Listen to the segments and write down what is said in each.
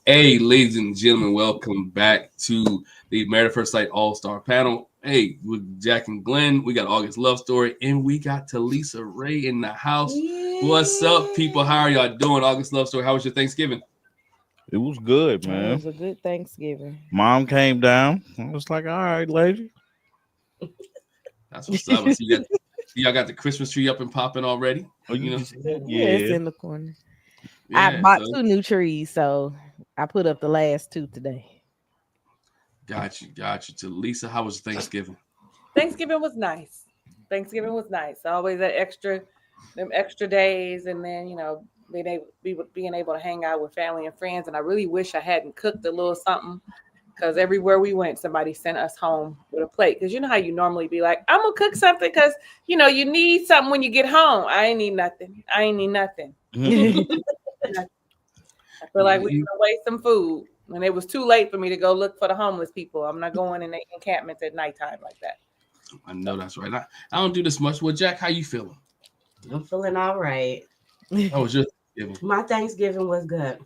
Hey, ladies and gentlemen, welcome back to the Married at First Sight All-Star Panel. Hey, with Jack and Glenn, we got August Love Story, and we got Talisa Ray in the house. Yeah. What's up, people? How are y'all doing? August Love Story, how was your Thanksgiving? It was good, man. It was a good Thanksgiving. Mom came down. I was like, all right, lady. That's what's up. So y'all got the Christmas tree up and popping already? Oh, you know? Yeah, it's in the corner. Yeah, I bought 2 new trees, so I put up the last 2 today. Got you. Talisa, how was Thanksgiving? Thanksgiving was nice. Always them extra days, and then being able to hang out with family and friends. And I really wish I hadn't cooked a little something, because everywhere we went, somebody sent us home with a plate. Because you know how you normally be like, I'm gonna cook something because you need something when you get home. I ain't need nothing. I feel like we gonna waste some food. And it was too late for me to go look for the homeless people. I'm not going in the encampments at nighttime like that. I know that's right. I don't do this much. Well, Jack, how you feeling? I'm feeling all right. How was your Thanksgiving? My Thanksgiving was good.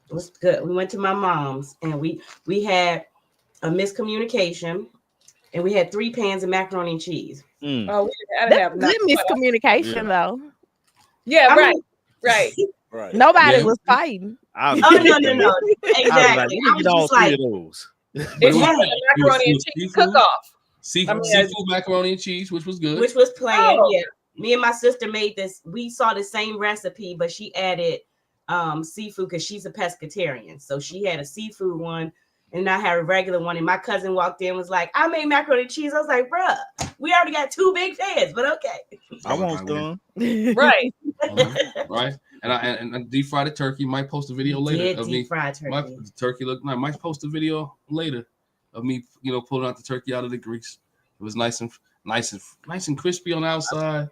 It was good. We went to my mom's, and we had a miscommunication, and we had 3 pans of macaroni and cheese. Oh, I didn't have good miscommunication though. Yeah, right. Right. Nobody was fighting. No. Exactly. I was all 3 of those. It's macaroni and cheese cook-off. Seafood macaroni and cheese, which was good. Which was plain, yeah. Me and my sister made this. We saw the same recipe, but she added seafood because she's a pescatarian. So she had a seafood one, and I had a regular one. And my cousin walked in and was like, I made macaroni and cheese. I was like, bruh, we already got 2 big pans, but okay. I want some. Right. Right. And I deep fried the turkey. Might post a video later of me. Fried turkey. My turkey looked nice. Might post a video later of me, pulling out the turkey out of the grease. It was nice and crispy on the outside,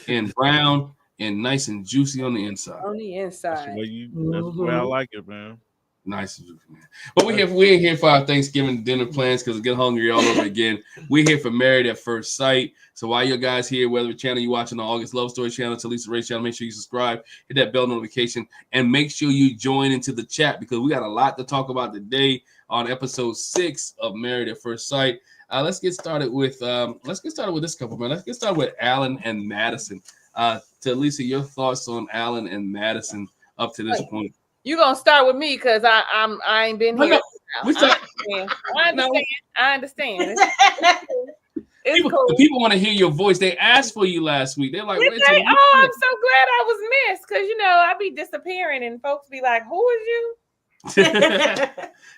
and brown and nice and juicy on the inside. That's the way I like it, man. Nice and juicy, man. But we ain't here for our Thanksgiving dinner plans because I get hungry all over again. We're here for Married at First Sight. So while you guys here, whether channel you're watching the August Love Story channel, Talisa Ray channel, make sure you subscribe, hit that bell notification, and make sure you join into the chat because we got a lot to talk about today on episode 6 of Married at First Sight. Let's get started with this couple, man. Let's get started with Alan and Madison. Talisa, your thoughts on Alan and Madison up to this point? You're gonna start with me because I ain't been here. I understand. It's cool. The people want to hear your voice. They asked for you last week. They're like, I'm so glad I was missed because I be disappearing and folks be like, who is you?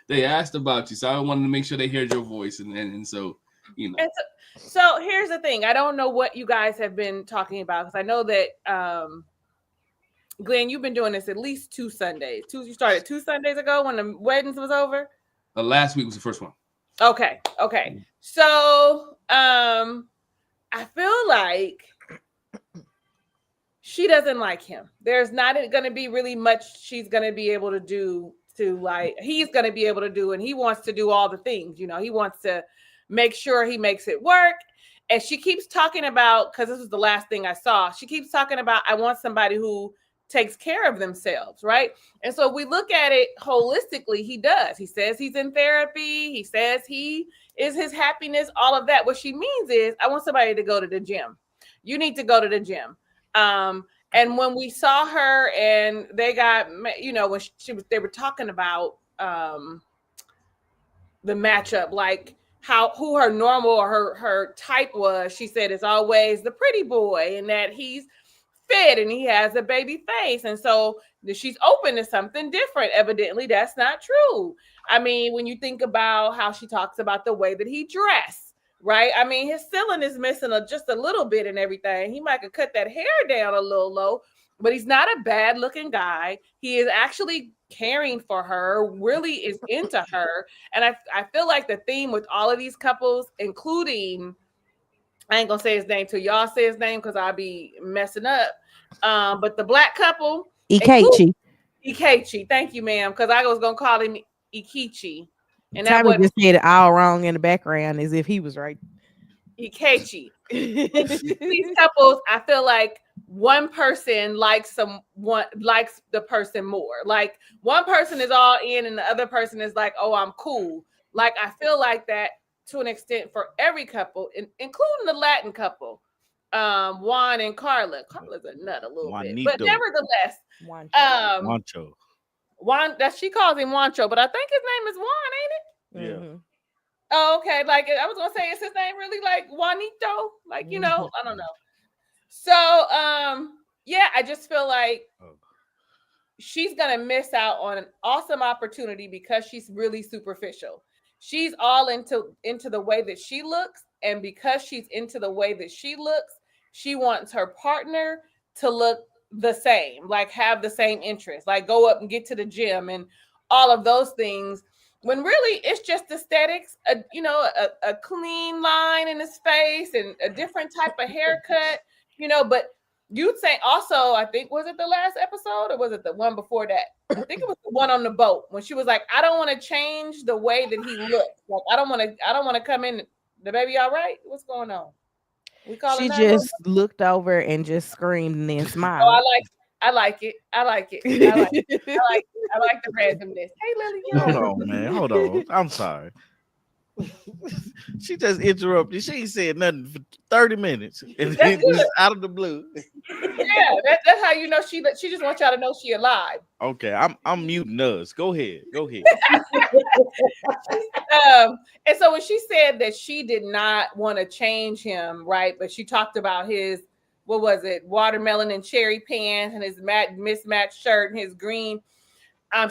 They asked about you, so I wanted to make sure they heard your voice, and so So here's the thing: I don't know what you guys have been talking about because I know that Glenn, you've been doing this at least 2 Sundays. You started 2 Sundays ago when the weddings was over. Last week was the first one. Okay. So I feel like she doesn't like him. There's not going to be really much she's going to be able to do he's going to be able to do, and he wants to do all the things. He wants to make sure he makes it work. And she keeps talking about, because this was the last thing I saw, she keeps talking about, I want somebody who takes care of themselves, right? And so we look at it holistically, he does. He says he's in therapy. He says he is his happiness, all of that. What she means is, I want somebody to go to the gym. You need to go to the gym. And when we saw her and they got, when they were talking about the matchup, like who her normal or her type was, she said it's always the pretty boy and that he's fit and he has a baby face. And so she's open to something different. Evidently, that's not true. I mean, when you think about how she talks about the way that he dressed, right? I mean, his ceiling is missing just a little bit and everything. He might have cut that hair down a little low, but he's not a bad looking guy. He is actually caring for her, really is into her. And I feel like the theme with all of these couples, including, I ain't gonna say his name till y'all say his name because I'll be messing up. But the black couple, Ikechi. Thank you, ma'am, because I was gonna call him Ikechi. And that was just said it all wrong in the background as if he was right. Ikechi. These couples, I feel like one person likes the person more. Like one person is all in and the other person is like, oh, I'm cool. Like I feel like that to an extent for every couple, including the Latin couple, Juan and Carla. Carla's a nut a little bit, but nevertheless, Juancho. Juan, that she calls him Juancho, but I think his name is Juan, ain't it? Yeah. Oh, okay. Like I was gonna say, is his name really like Juanito? Like, you know, I don't know. So yeah, I just feel like she's gonna miss out on an awesome opportunity because she's really superficial. She's all into the way that she looks, and because she's into the way that she looks, she wants her partner to look the same, like have the same interests, like go up and get to the gym and all of those things. When really it's just aesthetics, a clean line in his face and a different type of haircut, but you'd say also, I think, was it the last episode or was it the one before that? I think it was the one on the boat when she was like, I don't want to change the way that he looks. Like, I don't want to come in. The baby all right? What's going on? She just looked over and just screamed and then smiled. Oh, I like it. I like the randomness. Hey, Lily. Hold on, man. Hold on. I'm sorry. She just interrupted. She ain't said nothing for 30 minutes. And then just out of the blue. Yeah, that's how you know she just wants y'all to know she alive. Okay, I'm muting us. Go ahead. And so when she said that she did not want to change him, right? But she talked about his, what was it, watermelon and cherry pants and his mismatched shirt and his green.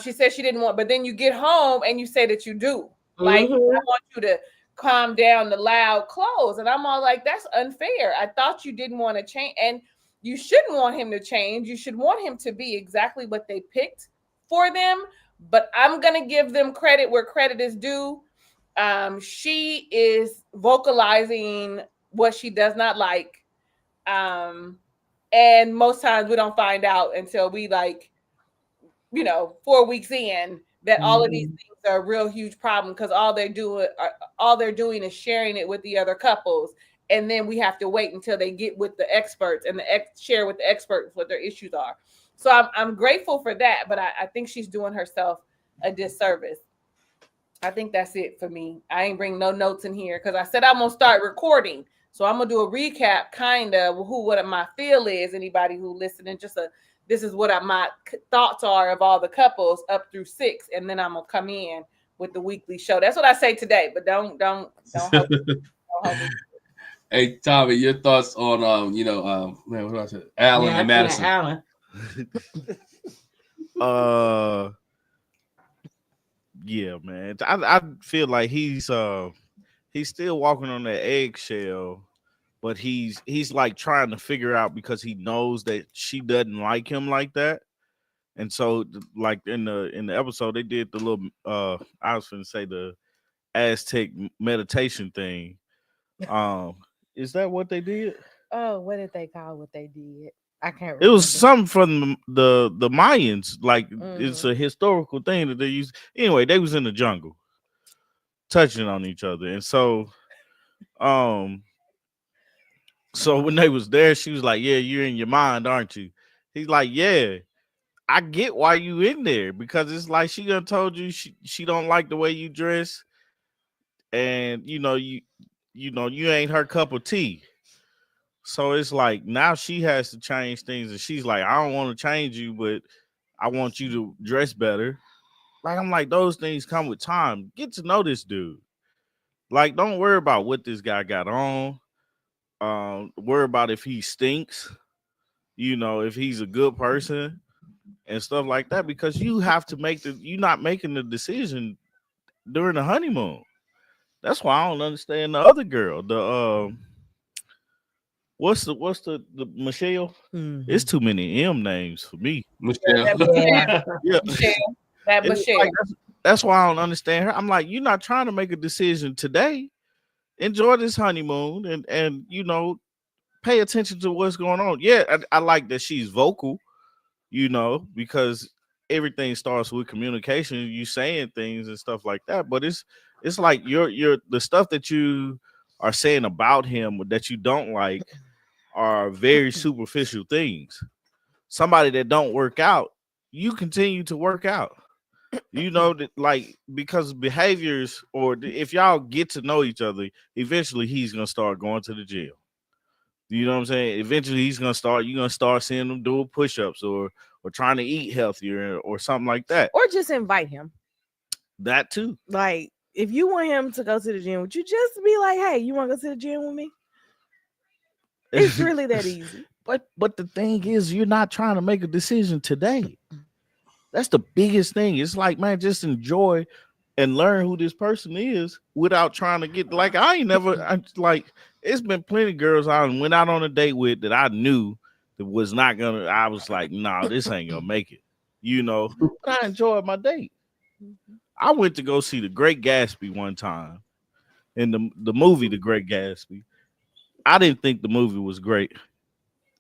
She said she didn't want, but then you get home and you say that you do. Like, I want you to calm down the loud clothes. And I'm all like, that's unfair. I thought you didn't want to change. And you shouldn't want him to change. You should want him to be exactly what they picked for them. But I'm going to give them credit where credit is due. She is vocalizing what she does not like. And most times we don't find out until we 4 weeks in that all of these things are a real huge problem because all they're doing is sharing it with the other couples. And then we have to wait until they get with the experts and share with the experts what their issues are. So I'm grateful for that, but I think she's doing herself a disservice. I think that's it for me. I ain't bring no notes in here because I said I'm going to start recording. So I'm going to do a recap kind of what my feel is. Anybody who listening, this is what my thoughts are of all the couples up through 6. And then I'm going to come in with the weekly show. That's what I say today, but don't hope Hey, Tommy, your thoughts on, what do I say? Alan and Madison. Alan. Yeah, man. I feel like he's still walking on that eggshell, but he's like trying to figure out because he knows that she doesn't like him like that. And so like in the episode they did the little I was gonna say the Aztec meditation thing. Is that what they did? Oh, what did they call what they did? I can't remember. It was something from the Mayans. Like it's a historical thing that they used. Anyway, they was in the jungle touching on each other. And so when they was there, she was like, yeah, you're in your mind, aren't you? He's like, yeah, I get why you in there because it's like she done told you she don't like the way you dress. And you ain't her cup of tea. So it's like now she has to change things, and she's like, I don't want to change you, but I want you to dress better. Like I'm like, those things come with time. Get to know this dude. Like, don't worry about what this guy got on. Worry about if he stinks, if he's a good person and stuff like that, because you have to you're not making the decision during the honeymoon. That's why I don't understand the other girl. The what's the Michelle? It's too many M names for me. Michelle. Yeah. Michelle. Like, that's why I don't understand her. I'm like, you're not trying to make a decision today. Enjoy this honeymoon and pay attention to what's going on. Yeah, I like that she's vocal, because everything starts with communication. You saying things and stuff like that, but it's like you're the stuff that you are saying about him that you don't like are very superficial things. Somebody that don't work out, you continue to work out. You know that, like, because behaviors, or if y'all get to know each other, eventually he's gonna start going to the gym. You know what I'm saying? Eventually he's gonna start. You're gonna start seeing him doing push-ups or trying to eat healthier or something like that. Or just invite him. That too. Like, if you want him to go to the gym, would you just be like, "Hey, you want to go to the gym with me?" It's really that easy. But the thing is, you're not trying to make a decision today. That's the biggest thing. It's like, man, just enjoy and learn who this person is without trying to get, like, it's been plenty of girls I went out on a date with that I knew that was not gonna, I was like, nah, this ain't gonna make it, you know. But I enjoyed my date. I went to go see The Great Gatsby one time, and the movie The Great Gatsby. I didn't think the movie was great.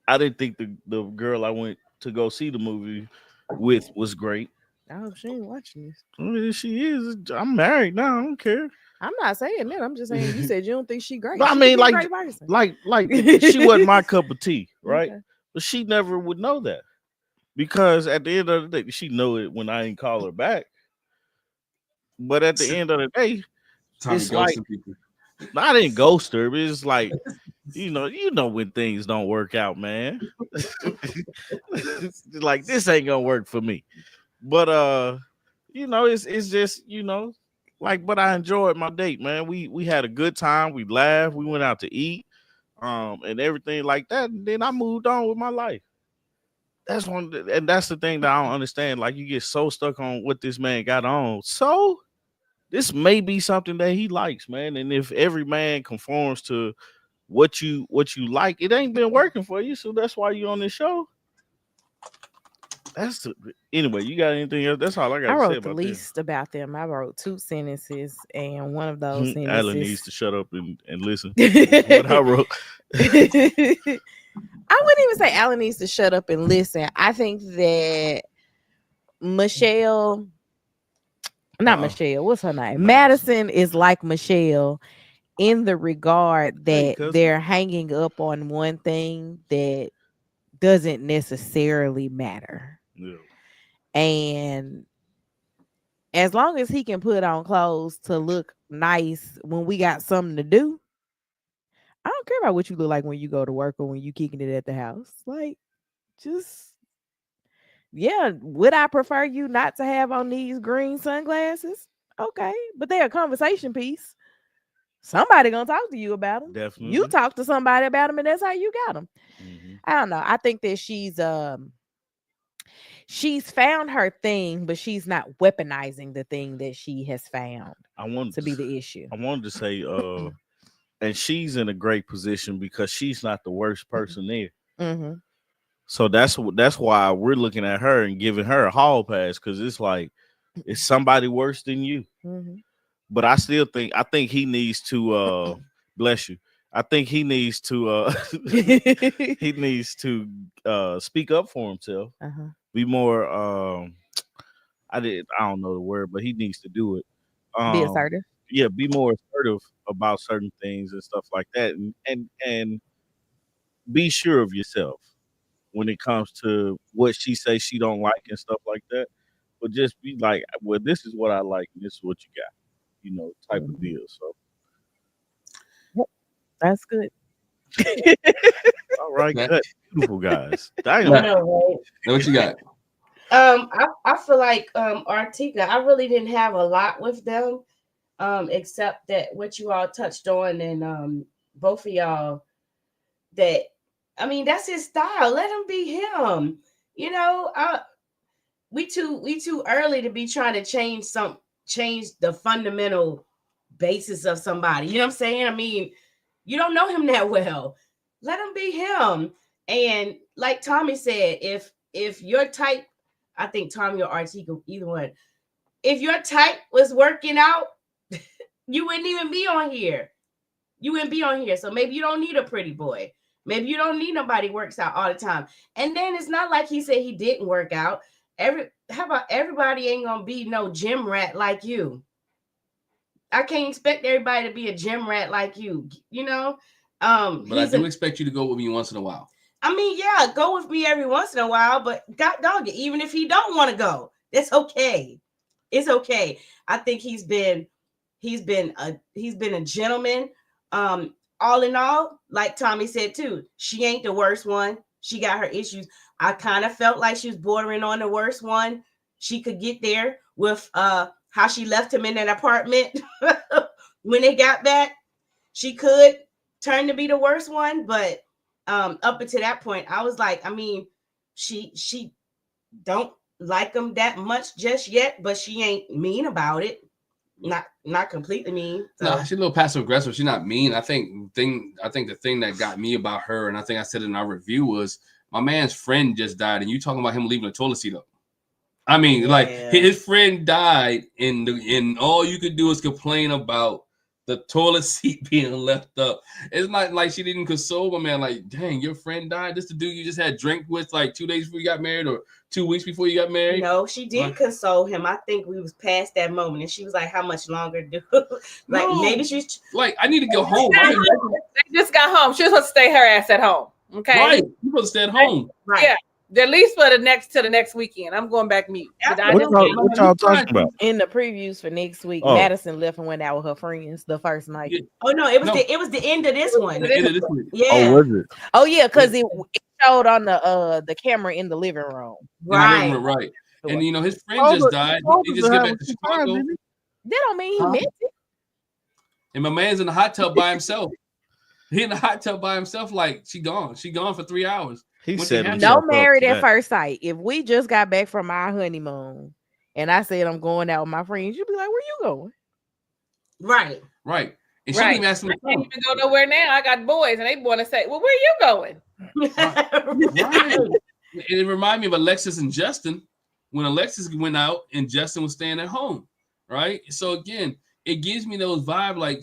I didn't think the girl I went to go see the movie with was great. I hope she ain't watching this. I mean, she is. I'm married now. I don't care. I'm not saying that. I'm just saying you said you don't think she great. But I She mean, could be a like, great person. like she wasn't my cup of tea, right? Okay. But she never would know that, because at the end of the day, she know it when I ain't call her back. But at the end of the day, Tommy it's like, ghosting people. I didn't ghost her, but it's like, you know when things don't work out, man. Like, this ain't gonna work for me. But it's just, like, but I enjoyed my date, man. We had a good time, we laughed, we went out to eat, and everything like that. And then I moved on with my life. That's the thing that I don't understand. Like, you get so stuck on what this man got on. So this may be something that he likes, man. And if every man conforms to what you like, it ain't been working for you. So that's why you on this show. Anyway, you got anything else? That's all I got I to say wrote the about least about them. I wrote 2 sentences, and one of those this. Alan needs sentences. to shut up and listen. What I wrote. I wouldn't even say Alan needs to shut up and listen. I think that Michelle, not Michelle, what's her name? Madison is like Michelle in the regard that they're hanging up on one thing that doesn't necessarily matter. Yeah. And as long as he can put on clothes to look nice when we got something to do, I don't care about what you look like when you go to work or when you kicking it at the house. Like, just, yeah, would I prefer you not to have on these green sunglasses? Okay, but they're a conversation piece. Somebody gonna talk to you about them. Definitely. You talk to somebody about them, and that's how you got them. Mm-hmm. I don't know. I think that she's found her thing, but she's not weaponizing the thing that she has found to be the issue. I wanted to say, and she's in a great position because she's not the worst person there. Mm-hmm. So that's why we're looking at her and giving her a hall pass, because it's like, it's somebody worse than you. Mm-hmm. But I think he needs to bless you. I think he needs to speak up for himself. Uh-huh. Be more I don't know the word, but he needs to do it. Be assertive. Yeah, be more assertive about certain things and stuff like that, and be sure of yourself when it comes to what she says she don't like and stuff like that. But just be like, well, this is what I like and this is what you got, type of deal. So that's good. All right, good. Beautiful guys. I know, right? What you got? I feel like Artika, I really didn't have a lot with them, except that what you all touched on, and both of y'all, that, I mean, that's his style. Let him be him. We too early to be trying to change the fundamental basis of somebody. You know what I'm saying? I mean, you don't know him that well. Let him be him. And like Tommy said, if your type, I think Tommy or Artika, either one, if your type was working out, you wouldn't even be on here. You wouldn't be on here. So maybe you don't need a pretty boy. Maybe you don't need nobody who works out all the time. And then it's not like he said he didn't work out. How about everybody ain't gonna be no gym rat like you? I can't expect everybody to be a gym rat like you. But I do expect you to go with me once in a while. I mean, yeah, go with me every once in a while, but God dog it, even if he don't want to go, it's okay. It's okay. I think he's been a gentleman. All in all, like Tommy said too, she ain't the worst one. She got her issues. I kind of felt like she was bordering on the worst one. She could get there with how she left him in that apartment when they got back. She could turn to be the worst one, but up until that point, I was like, I mean, she don't like him that much just yet, but she ain't mean about it. Not completely mean. So. No, she's a little passive aggressive. She's not mean. I think the thing that got me about her, and I think I said it in our review, was my man's friend just died, and you talking about him leaving the toilet seat up. I mean, like his friend died, and all you could do is complain about the toilet seat being left up. It's not like she didn't console my man. Like, dang, your friend died. This the dude you just had drink with like 2 days before you got married, or 2 weeks before you got married. No, she did console him. I think we was past that moment, and she was like, "How much longer do?" Like no. Maybe she's like, "I need to go home." They just got home. She was supposed to stay her ass at home. Okay, right? You supposed to stay at home, right? Yeah. At least for the next weekend. I'm going back mute. What y'all talking about? In the previews for next week, Madison left and went out with her friends the first night. Yeah. Oh no, it was the end of this one. Yeah. Oh, was it? Oh yeah, because it showed on the camera in the living room. Right. Right. And you know his friend just died. He just get back to Chicago. That don't mean he meant it. And my man's in the hot tub by himself. He in the hot tub by himself. Like she gone for 3 hours. He said no married at first sight. If we just got back from our honeymoon and I said I'm going out with my friends, you'd be like, "Where you going?" Right. And she didn't ask me. I can't even go nowhere now. I got boys, and they want to say, "Well, where you going?" Right. It reminded me of Alexis and Justin when Alexis went out and Justin was staying at home. Right. So again, it gives me those vibes. Like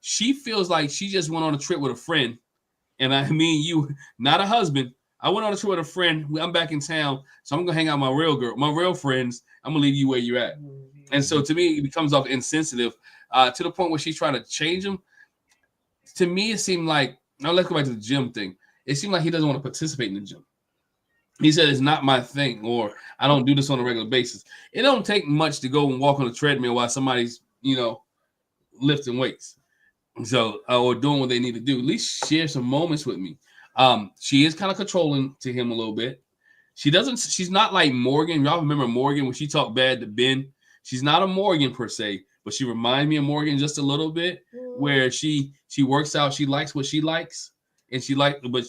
she feels like she just went on a trip with a friend. And I mean, you, not a husband. I went on a trip with a friend. I'm back in town, so I'm gonna hang out with my real friends. I'm gonna leave you where you're at. And so to me, it becomes off insensitive to the point where she's trying to change him. To me, it seemed like, now let's go back to the gym thing. It seemed like he doesn't want to participate in the gym. He said it's not my thing, or I don't do this on a regular basis. It don't take much to go and walk on a treadmill while somebody's, lifting weights. So, or doing what they need to do. At least share some moments with me. She is kind of controlling to him a little bit. She's not like Morgan. Y'all remember Morgan when she talked bad to Ben? She's not a Morgan per se, but she reminds me of Morgan just a little bit, where she works out. She likes what she likes, and but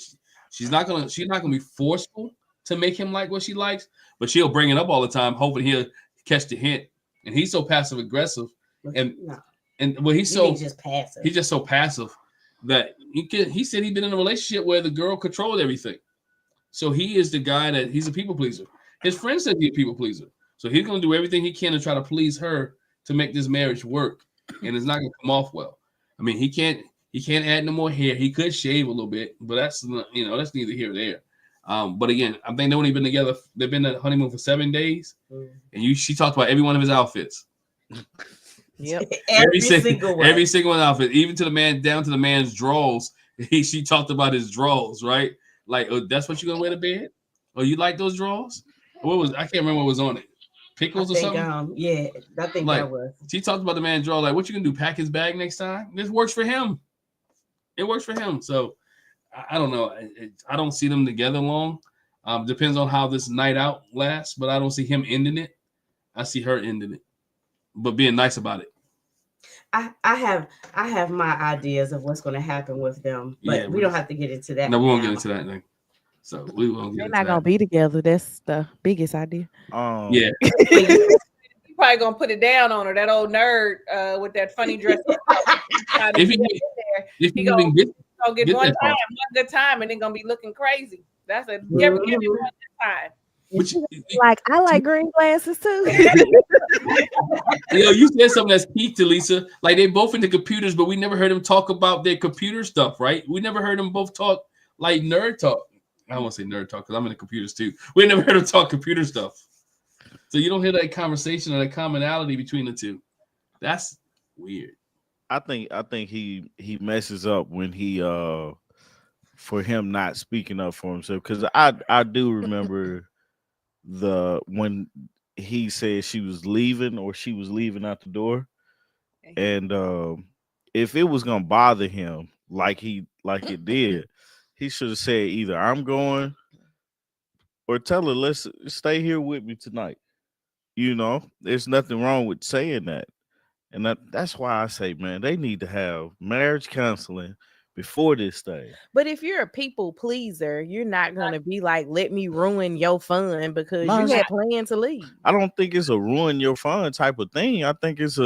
she's not gonna be forceful to make him like what she likes, but she'll bring it up all the time, hoping he'll catch the hint. And he's so passive aggressive, he's just passive. He's just so passive that he said he'd been in a relationship where the girl controlled everything. So he is the guy that he's a people pleaser. His friend said he's a people pleaser. So he's going to do everything he can to try to please her to make this marriage work. And it's not going to come off well. I mean, he can't add no more hair. He could shave a little bit, but that's neither here nor there. But again, I think they've only been together. They've been on honeymoon for 7 days. And she talked about every one of his outfits. Yep. every single outfit, even to the man, down to the man's drawers. She talked about his drawers, right? Like, oh, that's what you're gonna wear to bed? Oh, you like those drawers? I can't remember what was on it. Pickles or something? Yeah, I think that was. She talked about the man's drawer, like, what you gonna do? Pack his bag next time? This works for him. It works for him. So I don't know. I don't see them together long. Depends on how this night out lasts, but I don't see him ending it. I see her ending it, but being nice about it. I have my ideas of what's going to happen with them, but we don't have to get into that. No, we won't get into that thing. So we won't get into that. They're not gonna be together. That's the biggest idea. Yeah. You probably gonna put it down on her, that old nerd with that funny dress. If he gonna get one good time, and then gonna be looking crazy. That's a give me one good time. I like green glasses too. You said something that's key to Lisa. Like, they both into computers, but we never heard them talk about their computer stuff, right? We never heard them both talk like nerd talk. I don't want to say nerd talk because I'm into computers too. We never heard them talk computer stuff. So you don't hear that conversation or that commonality between the two. That's weird. I think he messes up when he for him not speaking up for himself, because I do remember when he said she was leaving or she was leaving out the door, and if it was gonna bother him like it did, he should have said either I'm going or tell her let's stay here with me tonight. There's nothing wrong with saying that. And that's why I say, man, they need to have marriage counseling before this thing. But if you're a people pleaser, you're not gonna be like, let me ruin your fun because No, you had planned to leave. I don't think it's a ruin your fun type of thing. I think it's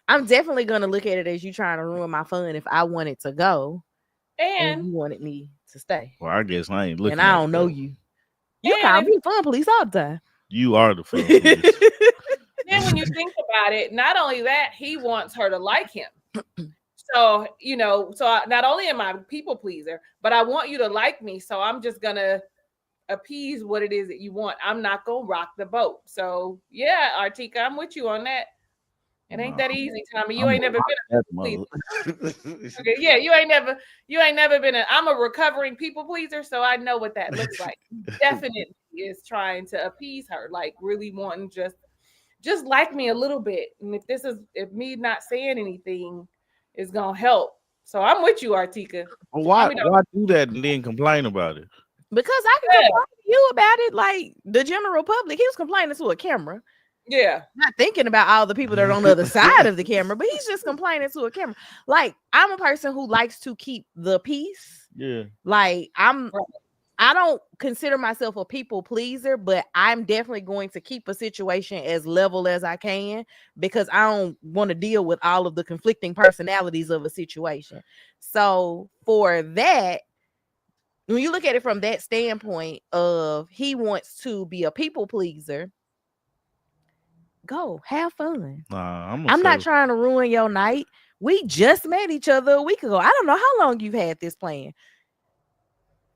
I'm definitely gonna look at it as you trying to ruin my fun if I wanted to go and you wanted me to stay. Well, I guess I ain't looking. And I don't know you. You call me fun police all the time. You are the fun police. Then when you think about it, not only that, he wants her to like him. So, not only am I a people pleaser, but I want you to like me. So I'm just going to appease what it is that you want. I'm not going to rock the boat. So, yeah, Artika, I'm with you on that. It ain't that easy, Tommy. You ain't never been a people pleaser. Okay, yeah, you ain't never been I'm a recovering people pleaser, so I know what that looks like. Definitely is trying to appease her, like really wanting just like me a little bit. And if me not saying anything is gonna help. So I'm with you, Artika. Well, why do that and then complain about it? Because I can complain to you about it like the general public. He was complaining to a camera. Yeah. Not thinking about all the people that are on the other side of the camera, but he's just complaining to a camera. Like, I'm a person who likes to keep the peace. Yeah. Like, I don't consider myself a people pleaser, but I'm definitely going to keep a situation as level as I can because I don't want to deal with all of the conflicting personalities of a situation. So for that, when you look at it from that standpoint of he wants to be a people pleaser, go have fun. I'm not trying to ruin your night. We just met each other a week ago. I don't know how long you've had this plan.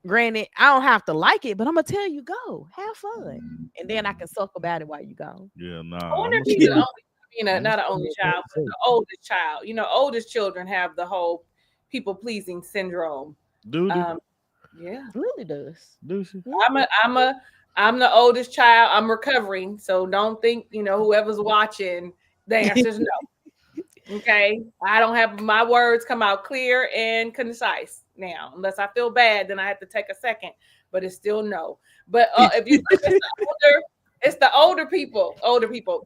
Granted, I don't have to like it, but I'm gonna tell you, go have fun, and then I can suck about it while you go. Yeah, I wonder if he's the only, not an only child, but the oldest child. Oldest children have the whole people pleasing syndrome. Do yeah, Lily does. Do she? I'm the oldest child. I'm recovering, so don't think whoever's watching. The answer is no. Okay, I don't have my words come out clear and concise now. Unless I feel bad, then I have to take a second. But it's still no. But if you it's the older people.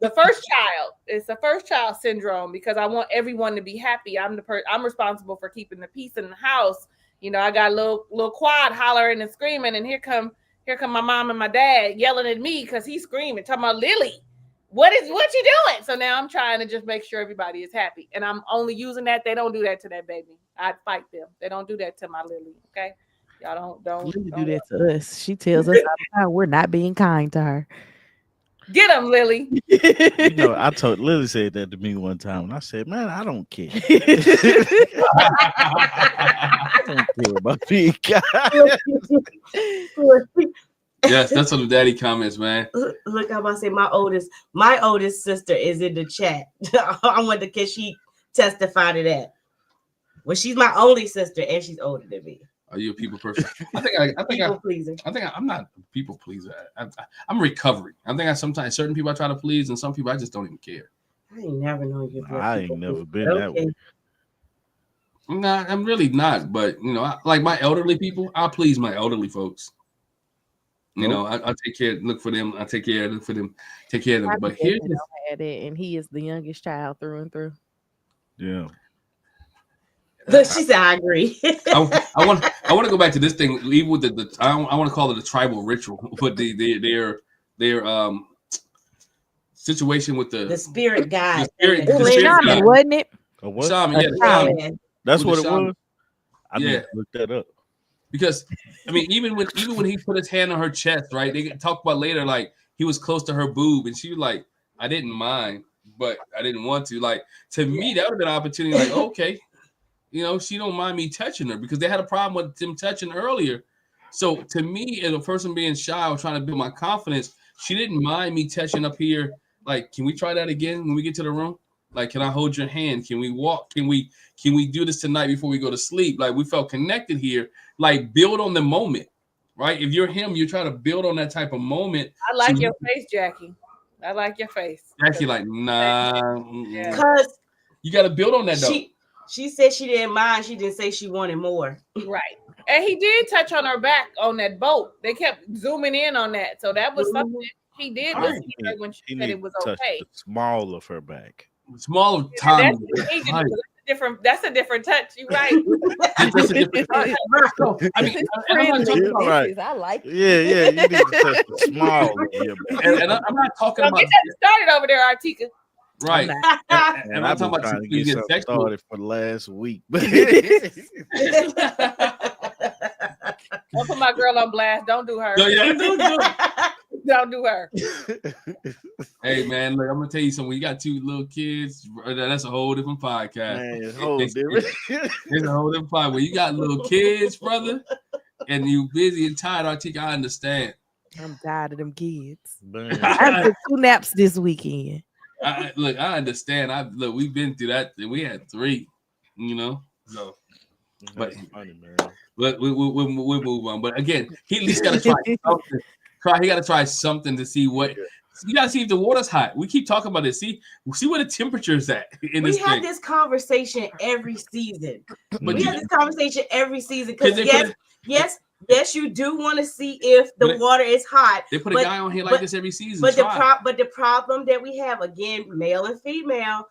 The first child. It's the first child syndrome because I want everyone to be happy. I'm responsible for keeping the peace in the house. I got a little quad hollering and screaming, and here come my mom and my dad yelling at me because he's screaming, talking about Lily. What you doing? So now I'm trying to just make sure everybody is happy. And I'm only using that. They don't do that to that baby. I'd fight them. They don't do that to my Lily. Okay. Y'all don't do that to us. She tells us all the time we're not being kind to her. Get them, Lily. I told Lily said that to me one time, and I said, "Man, I don't care. I don't care about being kind." Yes, that's what the daddy comments, man. Look, I'm about to say my oldest sister is in the chat. I wonder can she testify to that? Well, she's my only sister, and she's older than me. Are you a people person? I think I'm not a people pleaser. I'm recovering. I think sometimes certain people I try to please, and some people I just don't even care. I ain't never known you. I ain't never been that way. Nah, I'm really not. But like my elderly people, I please my elderly folks. I take care, look for them. I take care, look for them, take care of them. But here's and he is the youngest child through and through. Yeah. Look, she said, "I agree." I want to go back to this thing. Even with the I want to call it a tribal ritual, but their situation with the spirit guide. Shaman, wasn't it? Shaman, yeah, that's what it was. I need to look that up. Because even when he put his hand on her chest, right? They talk about later, like he was close to her boob, and she was like, "I didn't mind, but I didn't want to." Like to me, that would have been an opportunity. Like, okay. She don't mind me touching her because they had a problem with them touching earlier. So to me, as a person being shy or trying to build my confidence, she didn't mind me touching up here. Like, can we try that again when we get to the room? Like, can I hold your hand? Can we walk? Can we do this tonight before we go to sleep? Like, we felt connected here. Like, build on the moment, right? If you're him, you try to build on that type of moment. I like your face, Jackie. I like your face. Jackie, like, nah. Because you got to build on that, though. She said she didn't mind. She didn't say she wanted more. Right. And he did touch on her back on that boat. They kept zooming in on that. So that was something he did listen to her when she said it was okay. The small of her back. Small of time. That's a different touch. You're right. That's a different touch. I mean, I like it. Yeah. You need to touch the small of your back. And I'm not talking about. Get that started over there, Artika. Right. And I'm talking about you get sexual started for the last week. Don't put my girl on blast. Don't do her. No, yeah, don't do her. Hey man, look, I'm gonna tell you something. When you got 2 little kids, that's a whole different podcast. Man, it's a whole different. It's a whole different podcast. When you got little kids, brother, and you busy and tired, I understand. I'm tired of them kids. I took 2 naps this weekend. I understand. We've been through that. We had 3, you know. So, but funny, man. But we'll move on. But again, he at least got to try something. He got to try something to see what. You got to see if the water's hot. We keep talking about this. See where the temperature's at in this thing. We have this conversation every season. Because yes, you do want to see if the water is hot. They put a guy on here like this every season. But the problem that we have, again, male and female,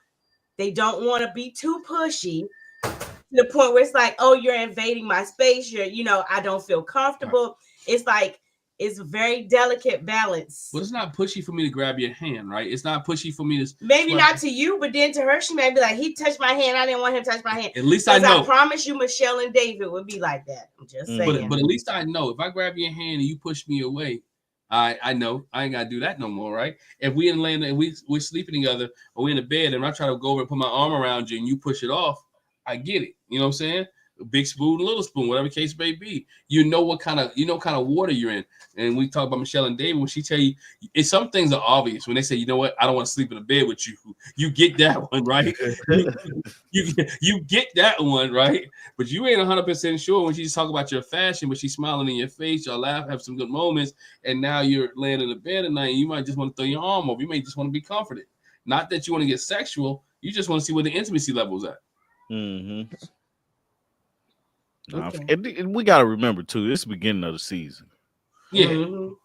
they don't want to be too pushy to the point where it's like, oh, you're invading my space. I don't feel comfortable. Right. It's like, it's a very delicate balance. Well, it's not pushy for me to grab your hand, right? It's not pushy for me to. Maybe not to you, but then to her, she may be like, he touched my hand. I didn't want him to touch my hand. At least I know. I promise you, Michelle and David would be like that. I'm just saying. But at least I know if I grab your hand and you push me away, I know I ain't got to do that no more, right? If we in land and we're sleeping together or we're in the bed and I try to go over and put my arm around you and you push it off, I get it. You know what I'm saying? Big spoon, little spoon, whatever case may be. You know what kind of water you're in. And we talk about Michelle and David when she tell you, some things are obvious. When they say, you know what, I don't want to sleep in a bed with you. You get that one, right? you get that one, right? But you ain't 100% sure when she's talking about your fashion, but she's smiling in your face, y'all laugh, have some good moments, and now you're laying in the bed at night and you might just want to throw your arm over. You may just want to be comforted. Not that you want to get sexual. You just want to see where the intimacy level's at. Mm-hmm. Okay. And we got to remember too, it's the beginning of the season. Yeah,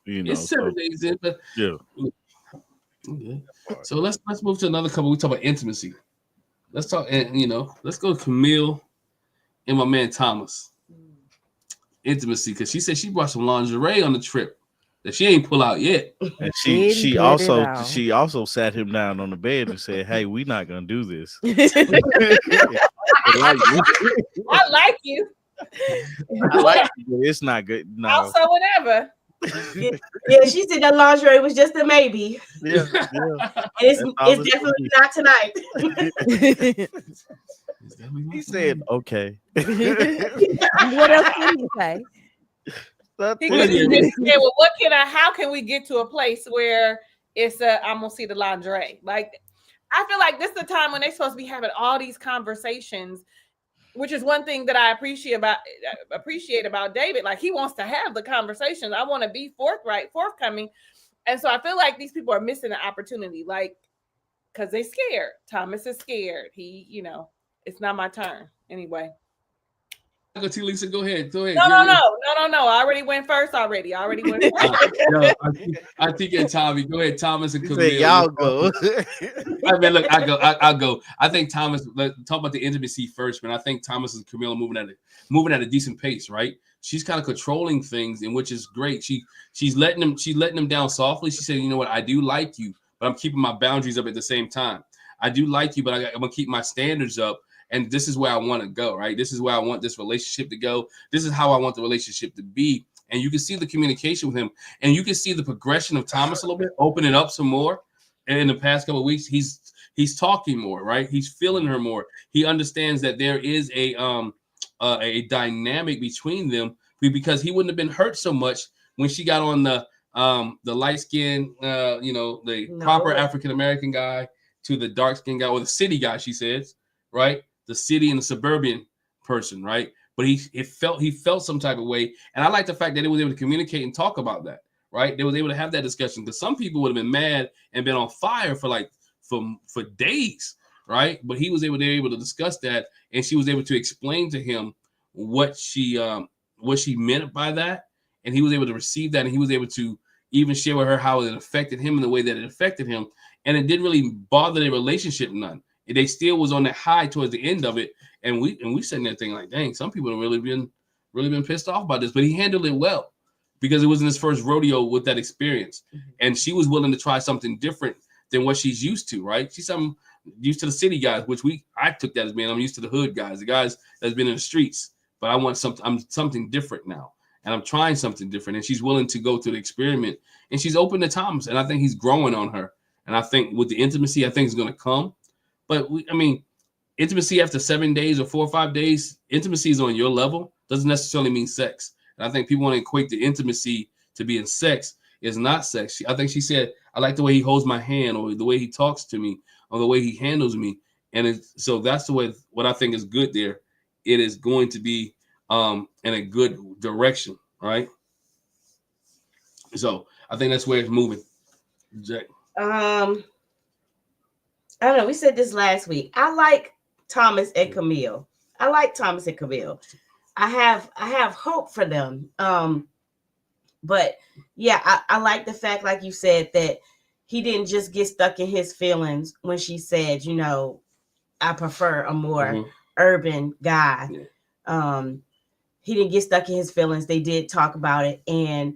it's 7 days in, but yeah. Okay. So let's move to another couple. We talk about intimacy. Let's talk, and let's go to Camille and my man Thomas. Intimacy, because she said she brought some lingerie on the trip that she ain't pull out yet. And she also sat him down on the bed and said, "Hey, we're not gonna do this." I like you. I like you, but it's not good. No. Also, whatever. Yeah, she said the lingerie was just a maybe. Yeah. And it's definitely not tonight. He said, "Okay." What else did he say? Well, how can we get to a place where it's I'm gonna see the lingerie? Like, I feel like this is the time when they're supposed to be having all these conversations, which is one thing that I appreciate about David. Like, he wants to have the conversations. I want to be forthcoming. And so I feel like these people are missing the opportunity, like, because they're scared. Thomas is scared. He, it's not my turn anyway. Go to Lisa. Go ahead. No. I already went first. I already went first. I think it's Tommy. Go ahead, Thomas and Camille. Y'all go. I mean, look, I'll go. I think Thomas. Talk about the intimacy first, man. I think Thomas and Camille are moving at a decent pace, right? She's kind of controlling things, and which is great. She's letting them down softly. She said, "You know what? I do like you, but I'm keeping my boundaries up at the same time. I do like you, but I'm gonna keep my standards up." And this is where I want to go, right? This is where I want this relationship to go. This is how I want the relationship to be. And you can see the communication with him. And you can see the progression of Thomas a little bit, opening up some more. And in the past couple of weeks, he's talking more, right? He's feeling her more. He understands that there is a dynamic between them because he wouldn't have been hurt so much when she got on the light skin, proper African-American guy. to the dark skinned guy or the city guy, she says, right? The city and the suburban person, right? But he felt some type of way. And I like the fact that they was able to communicate and talk about that, right? They was able to have that discussion because some people would have been mad and been on fire for days, right? But he was able to discuss that, and she was able to explain to him what she meant by that, and he was able to receive that, and he was able to even share with her how it affected him in the way that it affected him, and it didn't really bother their relationship none. They still was on that high towards the end of it, and we sitting there thinking like, dang, some people have really been pissed off about this, but he handled it well because it wasn't his first rodeo with that experience, and she was willing to try something different than what she's used to, right? She's used to the city guys, which I took that as being I'm used to the hood guys, the guys that's been in the streets, but I'm something different now, and I'm trying something different, and she's willing to go through the experiment, and she's open to Thomas, and I think he's growing on her, and I think with the intimacy, I think it's going to come. But intimacy after 7 days or 4 or 5 days, intimacy is on your level. Doesn't necessarily mean sex. And I think people want to equate the intimacy to being sex. It's not sex. I think she said, I like the way he holds my hand, or the way he talks to me, or the way he handles me. And so that's the way, what I think is good there. It is going to be in a good direction, right? So I think that's where it's moving. Jack. I don't know. We said this last week. I like Thomas and Camille. I have hope for them. But yeah, I like the fact, like you said, that he didn't just get stuck in his feelings when she said, I prefer a more urban guy. Yeah. He didn't get stuck in his feelings. They did talk about it, and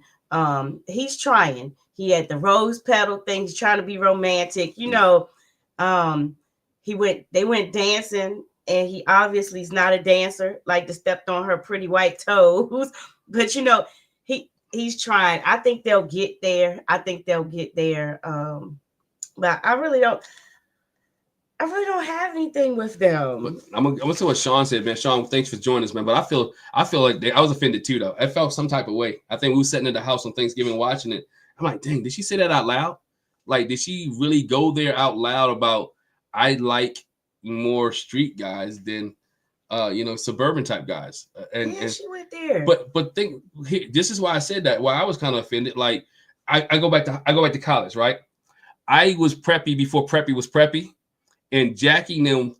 he's trying. He had the rose petal thing. He's trying to be romantic, They went dancing, and he obviously is not a dancer, like to stepped on her pretty white toes. But he's trying. I think they'll get there. But I really don't have anything with them. I'm gonna say what Sean said, man. Sean, thanks for joining us, man. But I feel like I was offended too, though. I felt some type of way. I think we were sitting in the house on Thanksgiving watching it. I'm like, dang, did she say that out loud? Like, did she really go there out loud about I like more street guys than suburban type guys? And she went there. But this is why I said that. Why I was kind of offended. Like, I go back to college, right? I was preppy before preppy was preppy, and Jackie and them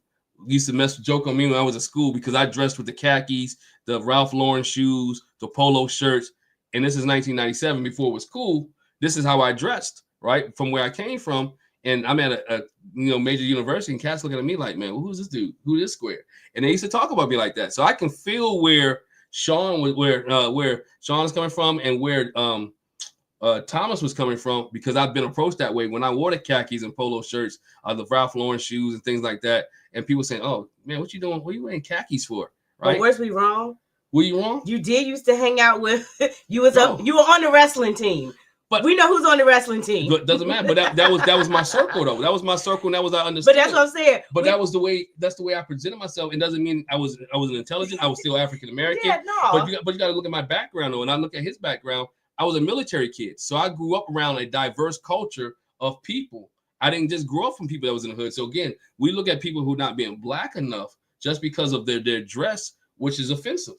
used to joke on me when I was at school because I dressed with the khakis, the Ralph Lauren shoes, the polo shirts, and this is 1997 before it was cool. This is how I dressed, right? From where I came from. And I'm at a major university, and cats looking at me like, man, who's this dude? Who is square? And they used to talk about me like that. So I can feel where Sean was, where Sean is coming from, and where Thomas was coming from, because I've been approached that way when I wore the khakis and polo shirts, the Ralph Lauren shoes and things like that. And people saying, "Oh man, what you doing? What are you wearing khakis for?" Right? But where's we wrong? Were you wrong? You did used to hang out with you were on the wrestling team. But we know who's on the wrestling team. But doesn't matter. But that was my circle, though. That was my circle, and that was I understood. But that's what I'm saying. But that's the way I presented myself. It doesn't mean I wasn't intelligent. I was still African American. Yeah, no. But you got to look at my background, though. And I look at his background. I was a military kid, so I grew up around a diverse culture of people. I didn't just grow up from people that was in the hood. So again, we look at people who not being black enough just because of their dress, which is offensive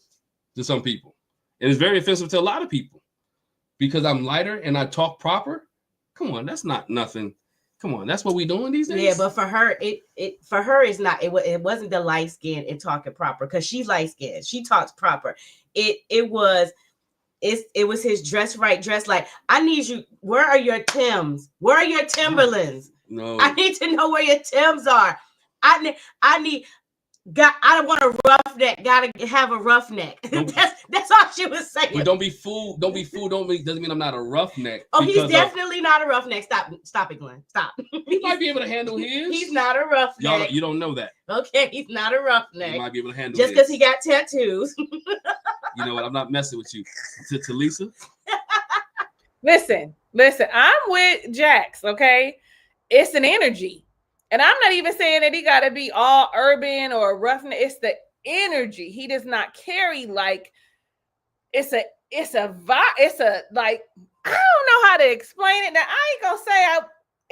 to some people. And it's very offensive to a lot of people. Because I'm lighter and I talk proper. Come on, that's not nothing. Come on, that's what we doing these days. Yeah, but for her, it's not. It wasn't the light skin and talking proper, because she's light skinned. She talks proper. It was his dress like. I need you. Where are your Timbs? Where are your Timberlands? No. I need to know where your Timbs are. I need. I don't want a roughneck. Gotta have a roughneck. That's all she was saying. But don't be fooled. Doesn't mean I'm not a roughneck. Oh, he's definitely not a roughneck. Stop it, Glenn. Stop. He might be able to handle his. He's not a roughneck. You don't know that. Okay, he's not a roughneck. He might be able to handle just because he got tattoos. You know what? I'm not messing with you. To Lisa. Listen. I'm with Jax. Okay, it's an energy. And I'm not even saying that he got to be all urban or roughneck. It's the energy. He does not carry like it's a vibe. It's a like, I don't know how to explain it. Now I ain't gonna say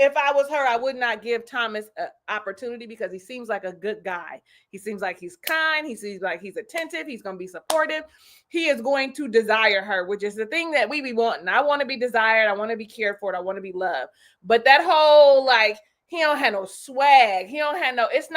if I was her, I would not give Thomas an opportunity because he seems like a good guy. He seems like he's kind. He seems like he's attentive. He's going to be supportive. He is going to desire her, which is the thing that we be wanting. I want to be desired. I want to be cared for. I want to be loved. But that whole, like, he don't have no swag. He don't have no, it's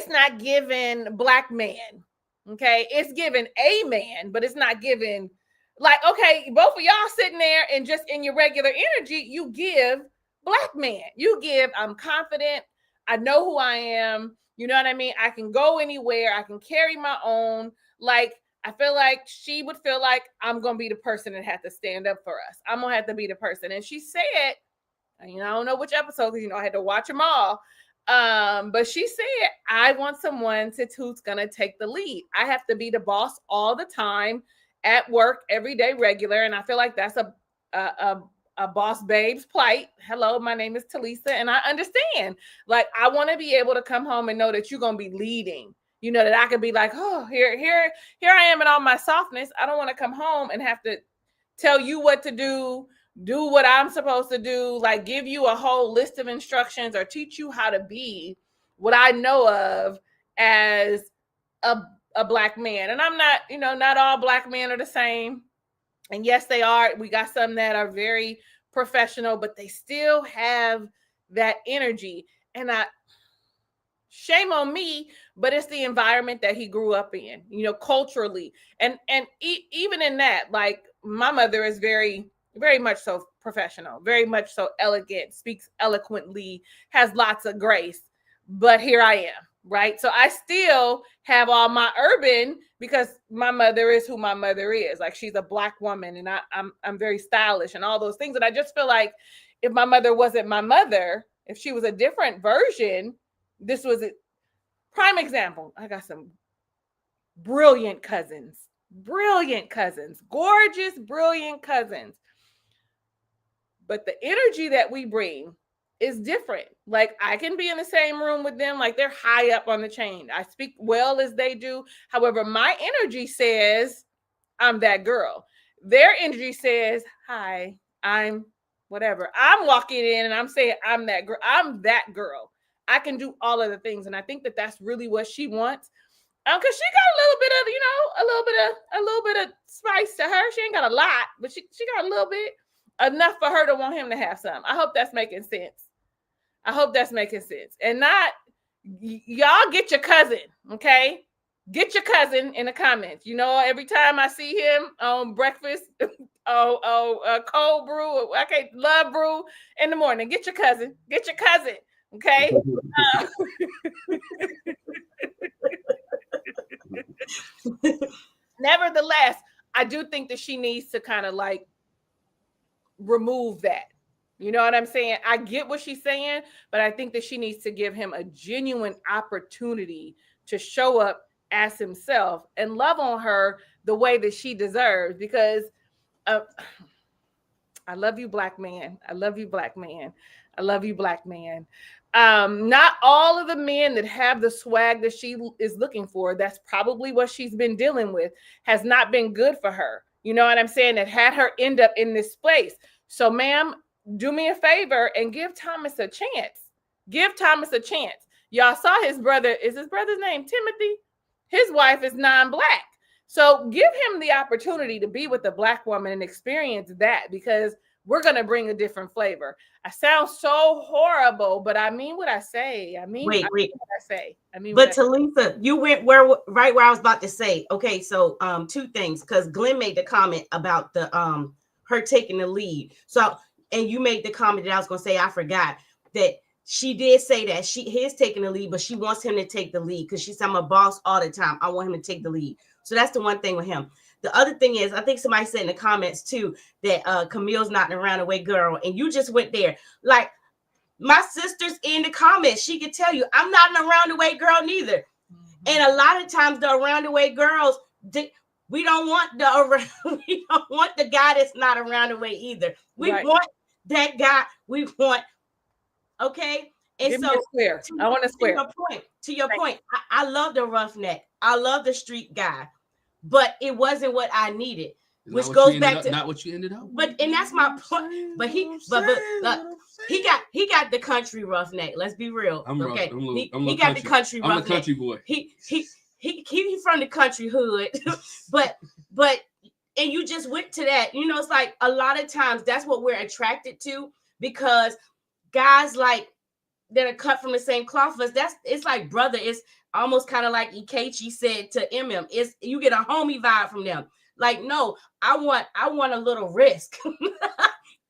not given black man. Okay. It's given a man, but it's not given. Like, okay, both of y'all sitting there and just in your regular energy, you give black man. You give, I'm confident. I know who I am. You know what I mean? I can go anywhere. I can carry my own. Like, I feel like she would feel like I'm going to be the person that had to stand up for us. I'm going to have to be the person. And she said, you know, I don't know which episode, because, you know, I had to watch them all. But she said, I want someone who's going to take the lead. I have to be the boss all the time. At work, every day, regular. And I feel like that's a boss babe's plight. Hello, my name is Talisa, and I understand. Like, I want to be able to come home and know that you're going to be leading. You know, that I could be like, oh, here I am in all my softness. I don't want to come home and have to tell you what to do what I'm supposed to do, like give you a whole list of instructions or teach you how to be what I know of as a black man. And I'm not, you know, not all black men are the same. And yes, they are. We got some that are very professional, but they still have that energy. And shame on me, but it's the environment that he grew up in, you know, culturally. And even in that, like, my mother is very, very much so professional, very much so elegant, speaks eloquently, has lots of grace. But here I am. Right. So I still have all my urban because my mother is who my mother is. Like, she's a black woman, and I'm very stylish and all those things. And I just feel like if my mother wasn't my mother, if she was a different version, this was a prime example. I got some brilliant cousins, gorgeous, brilliant cousins. But the energy that we bring is different. Like, I can be in the same room with them, like they're high up on the chain. I speak well as they do. However, my energy says I'm that girl. Their energy says, hi, I'm whatever. I'm walking in and I'm saying I'm that girl. I'm that girl. I can do all of the things. And I think that that's really what she wants. Because she got a little bit of, you know, a little bit of spice to her. She ain't got a lot, but she got a little bit, enough for her to want him to have some. I hope that's making sense. And not, y'all get your cousin, okay? Get your cousin in the comments. You know, every time I see him on breakfast, cold brew, love brew in the morning. Get your cousin, okay? Nevertheless, I do think that she needs to kind of like remove that. You know what I'm saying? I get what she's saying, but I think that she needs to give him a genuine opportunity to show up as himself and love on her the way that she deserves. Because I love you, black man. Not all of the men that have the swag that she is looking for, that's probably what she's been dealing with, has not been good for her. You know what I'm saying? That had her end up in this place. So, ma'am, do me a favor and give Thomas a chance. Y'all saw his brother. Is his brother's name Timothy? His wife is non-black. So give him the opportunity to be with a black woman and experience that, because we're going to bring a different flavor. I sound so horrible, but I mean what I say. But Talisa, you went right where I was about to say. Okay, so two things, because Glenn made the comment about the her taking the lead. So, and you made the comment that I was going to say, I forgot that she did say that he is taking the lead, but she wants him to take the lead because she said, I'm a boss all the time. I want him to take the lead. So that's the one thing with him. The other thing is, I think somebody said in the comments too that Camille's not an around the way girl, and you just went there. Like, my sister's in the comments, she could tell you I'm not an around the way girl neither. Mm-hmm. And a lot of times the around the way girls, we don't want the guy that's not around the way either. We want that guy. We want, okay. And give so me a square. I want a square. To your point, I love the roughneck. I love the street guy, but it wasn't what I needed. which goes back to not what you ended up. But and that's my point. But he got the country roughneck. Let's be real. Okay, he got the country roughneck. I'm the country boy. He from the country hood, but and you just went to that. You know, it's like a lot of times that's what we're attracted to because guys like that are cut from the same cloth as it's like brother. It's almost kind of like Ikechi said to MM. It's you get a homie vibe from them. Like, no, I want a little risk.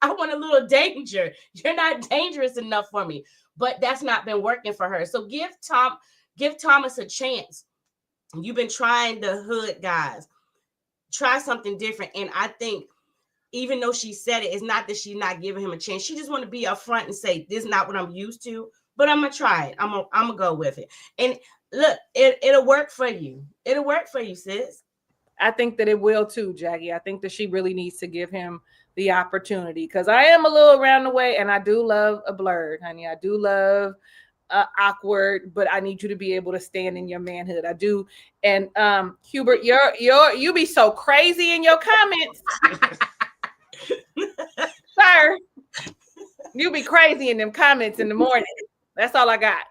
I want a little danger. You're not dangerous enough for me. But that's not been working for her. So give Thomas a chance. You've been trying the hood guys. Try something different. And I think even though she said it, it's not that she's not giving him a chance. She just want to be upfront and say, this is not what I'm used to, but I'm going to try it. I'm going to go with it. And look, it'll work for you. It'll work for you, sis. I think that it will too, Jackie. I think that she really needs to give him the opportunity because I am a little around the way and I do love a blurred, honey. I do love awkward, but I need you to be able to stand in your manhood. I do. And Hubert, you be so crazy in your comments. Sir, you be crazy in them comments in the morning. That's all I got.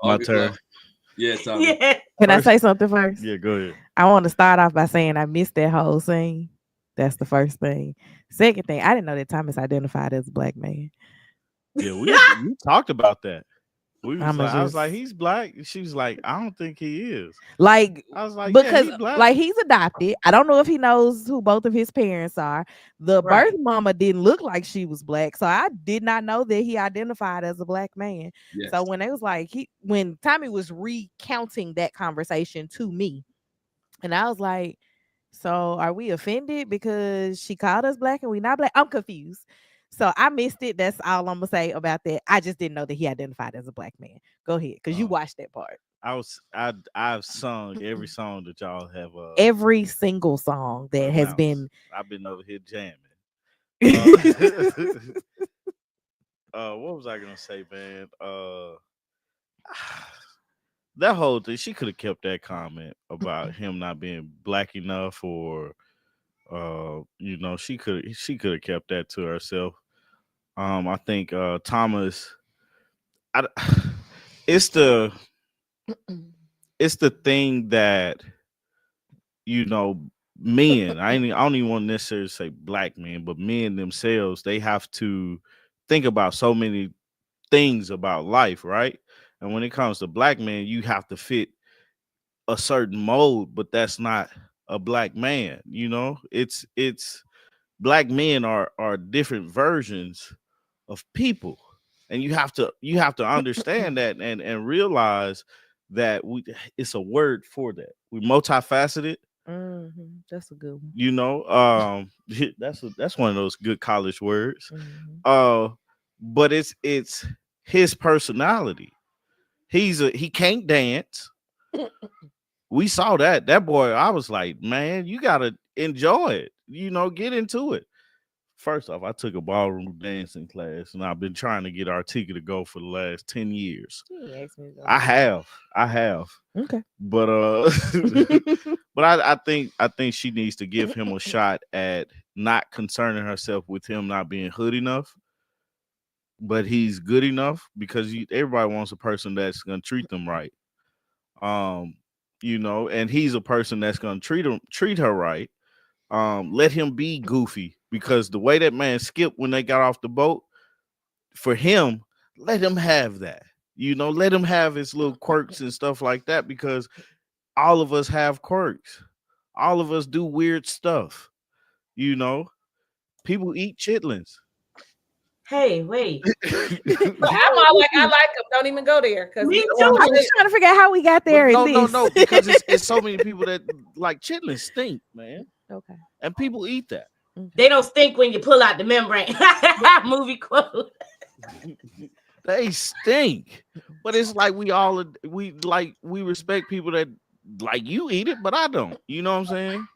My turn. Yeah, Tommy. Yeah. Can I say something first? Yeah, go ahead. I want to start off by saying I missed that whole scene. That's the first thing. Second thing, I didn't know that Thomas identified as a black man. Yeah, we talked about that. I was like, he's black. She was like, I don't think he is. Like, I was like, because he's black. like he's adopted. I don't know if he knows who both of his parents are. The birth mama didn't look like she was black, so I did not know that he identified as a black man. Yes. So when it was like when Tommy was recounting that conversation to me, and I was like, so are we offended because she called us black and we not black? I'm confused. So I missed it. That's all I'm gonna say about that. I just didn't know that he identified as a black man. Go ahead, because you watched that part. I've sung every song that y'all have. Every single song that has been. I've been over here jamming. What was I gonna say, man? That whole thing. She could have kept that comment about him not being black enough, or she could have kept that to herself. I think Thomas. It's the thing that men. I don't even want to necessarily say black men, but men themselves. They have to think about so many things about life, right? And when it comes to black men, you have to fit a certain mold, but that's not a black man. It's black men are different versions of people, and you have to understand that and realize that it's a word for that. We're multifaceted. Mm-hmm. That's a good one. That's one of those good college words. Mm-hmm. But it's his personality. He can't dance. We saw that boy. I was like, man, you gotta enjoy it. Get into it. First off, I took a ballroom dancing class, and I've been trying to get Artika to go for the last 10 years. I have. Okay. But but I think she needs to give him a shot at not concerning herself with him not being hood enough. But he's good enough because everybody wants a person that's gonna treat them right. And he's a person that's gonna treat her right. Let him be goofy, because the way that man skipped when they got off the boat, for him, let him have that. Let him have his little quirks and stuff like that, because all of us have quirks. All of us do weird stuff. People eat chitlins. Hey, wait. But I'm all like, I like them. Don't even go there. Me too. I'm just trying to figure out how we got there. No, because it's so many people that like chitlins stink, man. Okay. And people eat that. They don't stink when you pull out the membrane. Movie quote. They stink. But it's like we respect people that like you eat it, but I don't. You know what I'm saying?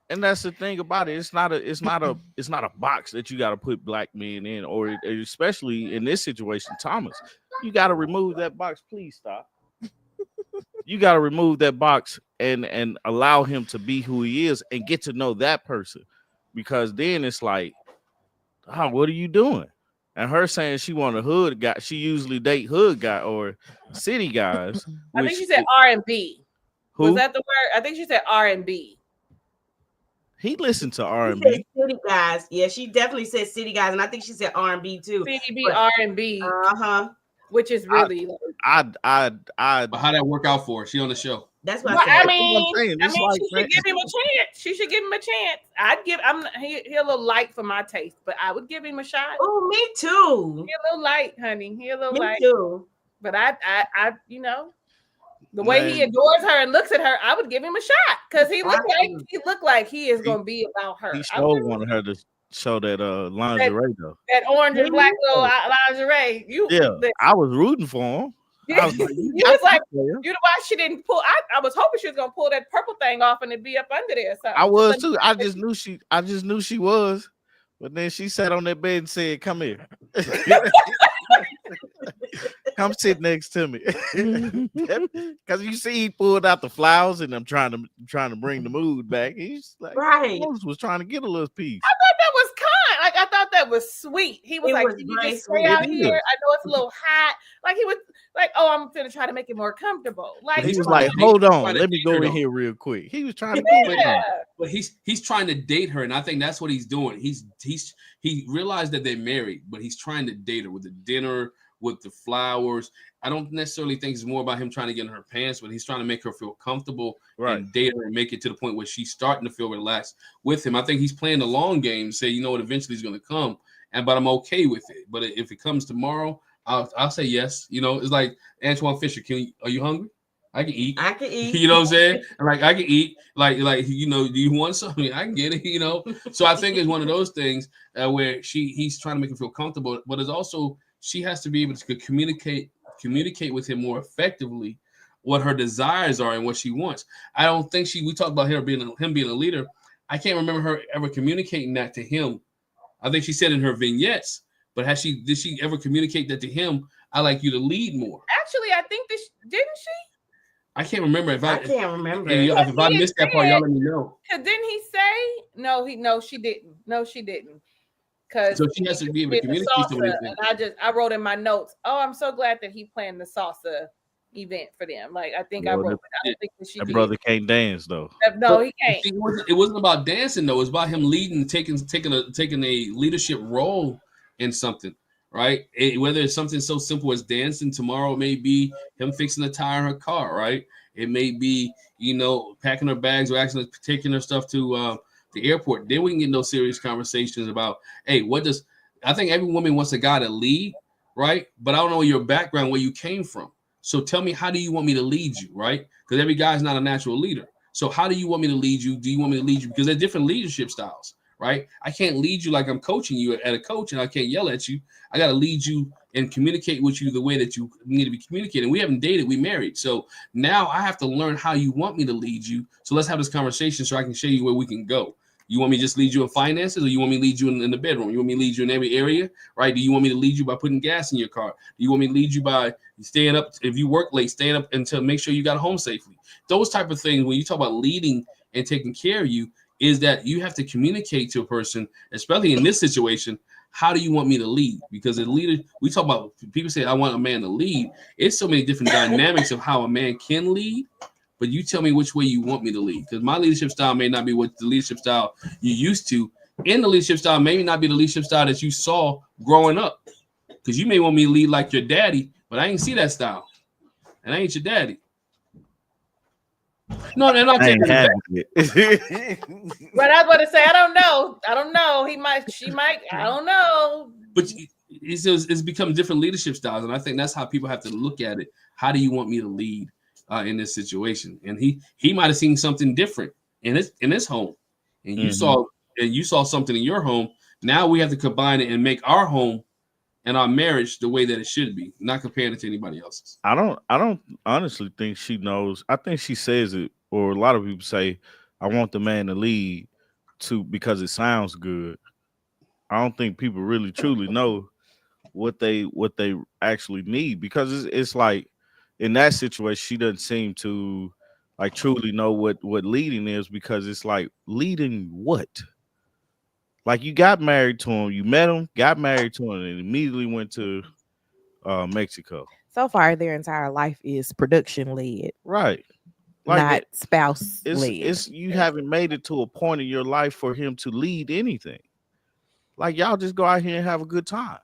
And that's the thing about it. It's not a box that you got to put black men in, or especially in this situation, Thomas. You got to remove that box. Please stop. you got to remove that box and allow him to be who he is and get to know that person, because then it's like, oh, what are you doing? And her saying she want a hood guy, she usually date hood guy or city guys. I think Which she said R&B. Was who that the word? I think she said R&B. he listened to She R&B. said city guys. Yeah, she definitely said city guys, and I think she said R&B too. CDB But- R&B, Uh-huh. which is really. But how that work out for her? She on the show. That's what Well, I said. I mean, It's like, she should give him a chance. She should give him a chance. I'd give. He a little light for my taste, but I would give him a shot. Oh, me too. He a little light, honey. He a little Me light. too. But I, the way he adores her and looks at her, I would give him a shot because he looked like he is going to be about her. He sure wanted her to show that lingerie though. That orange and black little lingerie. I was rooting for him. I was like, you know why she didn't pull. I was hoping she was gonna pull that purple thing off and it'd be up under there. So I was too. I just knew she was. But then she sat on that bed and said, "Come here, come sit next to me." Because you see, he pulled out the flowers, and I'm trying to bring the mood back. He's like, right, was trying to get a little piece. I thought that was kind. Like I thought that was sweet. He was like, "Can you just stay out here? I know it's a little hot." Like he was like, "Oh, I'm gonna try to make it more comfortable." Like he was like, "Hold on, let me go in here real quick." He was trying to get with her. But he's trying to date her, and I think that's what he's doing. He realized that they're married, but he's trying to date her with the dinner, with the flowers. I don't necessarily think it's more about him trying to get in her pants, but he's trying to make her feel comfortable and date her and make it to the point where she's starting to feel relaxed with him. I think he's playing the long game, say, you know what, eventually he's going to come, but I'm okay with it. But if it comes tomorrow, I'll say yes. You know, it's like Antoine Fisher. Are you hungry? I can eat. You know what I'm saying? Like I can eat. Like you know, do you want something? I can get it. You know. So I think it's one of those things where he's trying to make him feel comfortable, but it's also she has to be able to communicate with him more effectively what her desires are and what she wants. I don't think we talked about him being a leader. I can't remember her ever communicating that to him. I think she said in her vignettes, but did she ever communicate that to him? I like you to lead more. Actually, I think didn't she? I can't remember if I can't remember. If I missed that part, y'all let me know. Didn't he say no? She didn't. No, she didn't. So she has to be able to communicate with him. And I wrote in my notes. Oh, I'm so glad that he planned the salsa event for them. Like I think I wrote. I don't think that she. That brother can't dance though. No, he can't. It wasn't about dancing though. It was about him leading, taking a leadership role in something. Right, whether it's something so simple as dancing. Tomorrow it may be him fixing the tire in her car. Right, it may be packing her bags or actually taking her stuff to the airport. Then we can get no serious conversations about, hey, I think every woman wants a guy to lead, right? But I don't know your background, where you came from. So tell me, how do you want me to lead you, right? Because every guy's not a natural leader. So how do you want me to lead you? Do you want me to lead you? Because there's different leadership styles. Right? I can't lead you like I'm coaching you at a coach, and I can't yell at you. I got to lead you and communicate with you the way that you need to be communicating. We haven't dated, we married. So now I have to learn how you want me to lead you. So let's have this conversation so I can show you where we can go. You want me to just lead you in finances, or you want me to lead you in the bedroom? You want me to lead you in every area, right? Do you want me to lead you by putting gas in your car? Do you want me to lead you by staying up, if you work late, staying up until make sure you got home safely? Those type of things, when you talk about leading and taking care of you, is that you have to communicate to a person, especially in this situation, how do you want me to lead? Because as leader, we talk about, people say, I want a man to lead. It's so many different dynamics of how a man can lead, but you tell me which way you want me to lead. Because my leadership style may not be what the leadership style you used to. And the leadership style may not be the leadership style that you saw growing up. Because you may want me to lead like your daddy, but I ain't see that style. And I ain't your daddy. No, they're not taking it. But I was about to say, I don't know. She might. I don't know. But it's become different leadership styles, and I think that's how people have to look at it. How do you want me to lead in this situation? And he might have seen something different in his home, and you saw something in your home. Now we have to combine it and make our home and our marriage the way that it should be, not comparing it to anybody else's. I don't honestly think she knows. I think she says it, or a lot of people say, I want the man to lead because it sounds good. I don't think people really truly know what they actually need, because it's like in that situation, she doesn't seem to like truly know what leading is, because it's like, leading what? Like, you got married to him, you met him, got married to him, and immediately went to Mexico. So far, their entire life is production led, Right. Like not spouse led. it's you haven't made it to a point in your life for him to lead anything. Like, y'all just go out here and have a good time.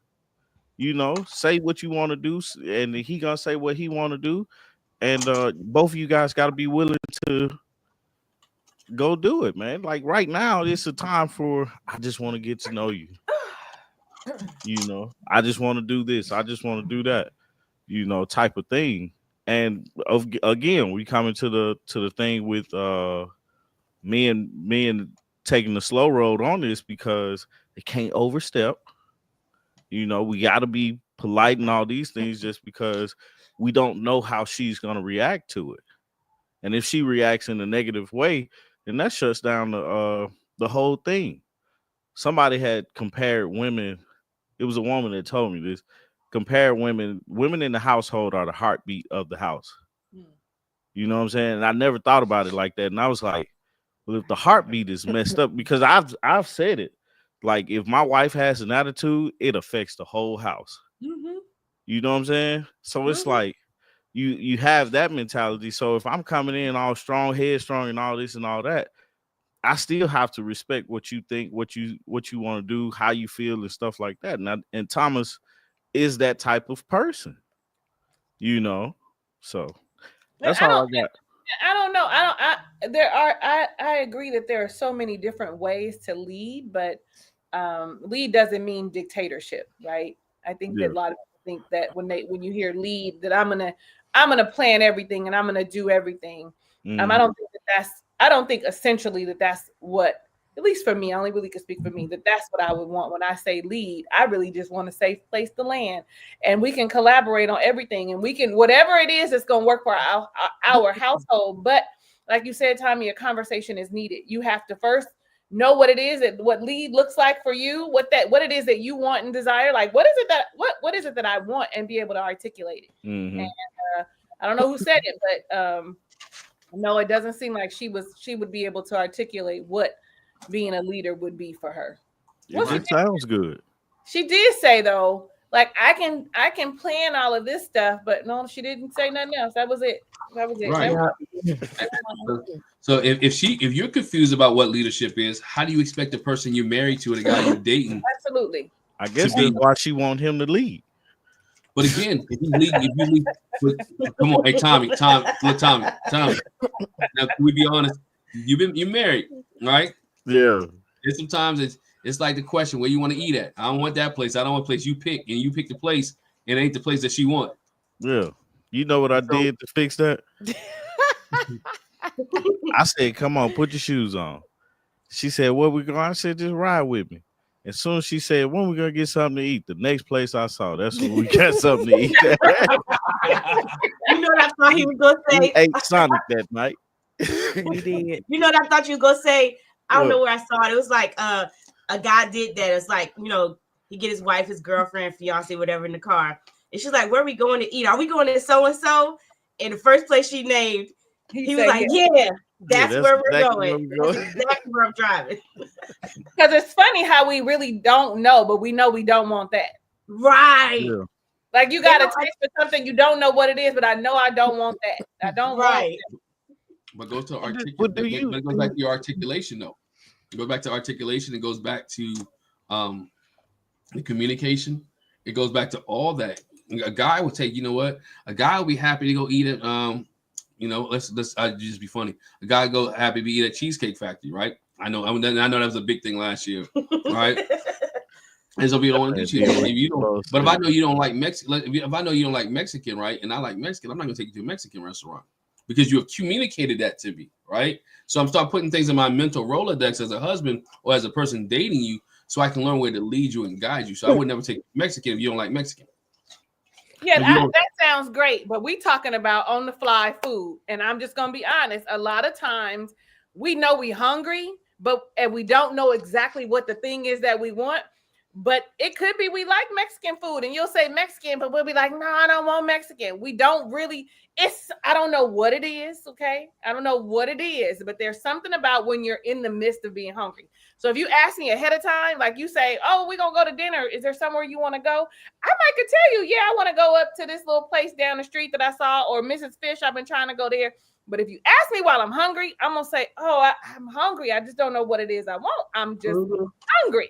You know, say what you want to do, and he gonna say what he want to do, and both of you guys got to be willing to go do it, man. Like, right now, it's a time for, I just want to get to know you. You know, I just want to do this, I just want to do that, you know, type of thing. And again, we come into the thing with men taking the slow road on this, because they can't overstep. You know, we got to be polite and all these things, just because we don't know how she's going to react to it. And if she reacts in a negative way, then that shuts down the whole thing. Somebody had compared women. It was a woman that told me this. Compare women in the household are the heartbeat of the house. You know what I'm saying? And I never thought about it like that. And I was like, well, if the heartbeat is messed up, because I've said it, like, if my wife has an attitude, it affects the whole house. Mm-hmm. You know what I'm saying? So it's like you have that mentality. So if I'm coming in all strong, headstrong, and all this and all that, I still have to respect what you think, what you want to do, how you feel, and stuff like that. And Thomas is that type of person, you know. So that's all I got. I don't know. I agree that there are so many different ways to lead, but lead doesn't mean dictatorship, right? I think that a lot of people think that when you hear lead, that I'm gonna plan everything and I'm gonna do everything. I don't think essentially that's what, at least for me, I only really can speak for me, that's what I would want when I say lead. I really just want to say place the land, and we can collaborate on everything, and we can, whatever it is that's going to work for our household. But like you said, Tommy, a conversation is needed. You have to first know what it is, what lead looks like for you, what it is that you want and desire. Like, what is it that I want, and be able to articulate it. Mm-hmm. And I don't know who said it, but no, it doesn't seem like she would be able to articulate what being a leader would be for her. It sounds good. She did say, though, like, I can plan all of this stuff, but no, she didn't say nothing else. That was it. Right. So if you're confused about what leadership is, how do you expect the person you're married to and the guy you're dating? Absolutely. I guess that's why she want him to lead. But again, if you lead, come on, hey Tommy. Now, can we be honest? You're married, right? Yeah. And sometimes it's like the question, where you want to eat at. I don't want that place. I don't want a place you pick, and you pick the place, and it ain't the place that she want. Yeah. You know what I did to fix that? I said, come on, put your shoes on. She said, where we going? I said, just ride with me. As soon as she said, when we gonna get something to eat, the next place I saw, that's when we got something to eat. You know what I thought he was gonna say? We ate Sonic that night. You did. You know what I thought you were gonna say? I don't know where I saw it. It was like a guy did that. It's like, you know, he get his wife, his girlfriend, fiance, whatever in the car. And she's like, where are we going to eat? Are we going to so-and-so? And the first place she named, he was like, yeah, that's where we're going. That's exactly where I'm driving. Because it's funny how we really don't know, but we know we don't want that. Right. Yeah. Like, you got to taste for something, you don't know what it is, but I know I don't want that. I don't want it. But goes to articulation. It goes back to your articulation, though. It goes back to articulation. It goes back to the communication. It goes back to all that. A guy will take, you know what? A guy will be happy to go eat at, let's just be funny. A guy go happy to eat at Cheesecake Factory, right? I know that was a big thing last year, right? And so we don't want to do cheesecake. But if I know you don't like Mexican, if I know you don't like Mexican, right? And I like Mexican, I'm not gonna take you to a Mexican restaurant because you have communicated that to me, right? So I'm start putting things in my mental Rolodex as a husband or as a person dating you, so I can learn where to lead you and guide you. So I would never take Mexican if you don't like Mexican. Yeah, that sounds great, but we talking about on the fly food, and I'm just gonna be honest. A lot of times we know we hungry, and we don't know exactly what the thing is that we want. But it could be we like Mexican food, and you'll say Mexican, but we'll be like, no, I don't want Mexican. We don't really, I don't know what it is, okay? I don't know what it is, but there's something about when you're in the midst of being hungry. So if you ask me ahead of time, like you say, oh, we're going to go to dinner. Is there somewhere you want to go? I might could tell you, yeah, I want to go up to this little place down the street that I saw, or Mrs. Fish, I've been trying to go there. But if you ask me while I'm hungry, I'm going to say, oh, I'm hungry. I just don't know what it is I want. I'm just hungry.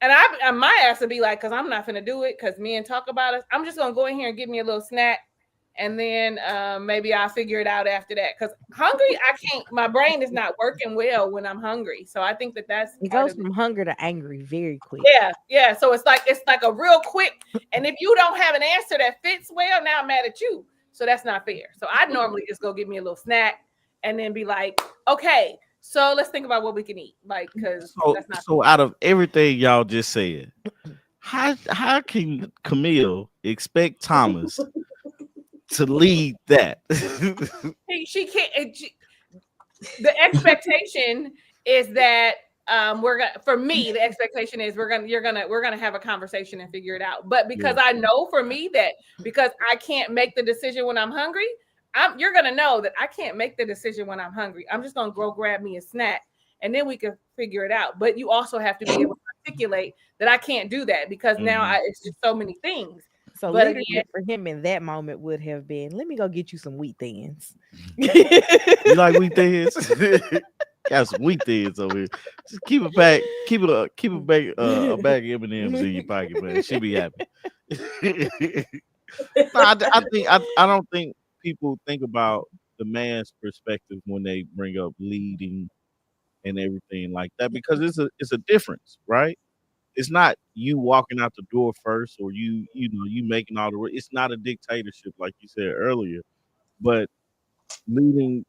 And I my ass would be like, because I'm not going to do it, because me and talk about it. I'm just going to go in here and give me a little snack. And then maybe I'll figure it out after that. Because hungry, I can't, my brain is not working well when I'm hungry. So I think that's it goes from hunger to angry very quick. Yeah. So it's like a real quick. And if you don't have an answer that fits well, now I'm mad at you. So that's not fair. So I normally just go get me a little snack and then be like, okay, so let's think about what we can eat. Like, because that's not so out of everything y'all just said, how can Camille expect Thomas to lead that? She can't. The expectation is that we're gonna. For me, the expectation is we're gonna have a conversation and figure it out. But because I know for me that because I can't make the decision when I'm hungry, you're gonna know that I can't make the decision when I'm hungry. I'm just gonna go grab me a snack and then we can figure it out. But you also have to be able to articulate that I can't do that because now it's just so many things. So but leadership again, for him in that moment would have been, let me go get you some wheat thins. You like wheat thins? Got some wheat thins over here. Just keep a bag a bag of M&Ms in your pocket, man. She'll be happy. I don't think people think about the man's perspective when they bring up leading and everything like that, because it's a difference, right? It's not you walking out the door first or you making all the. It's not a dictatorship like you said earlier, but leading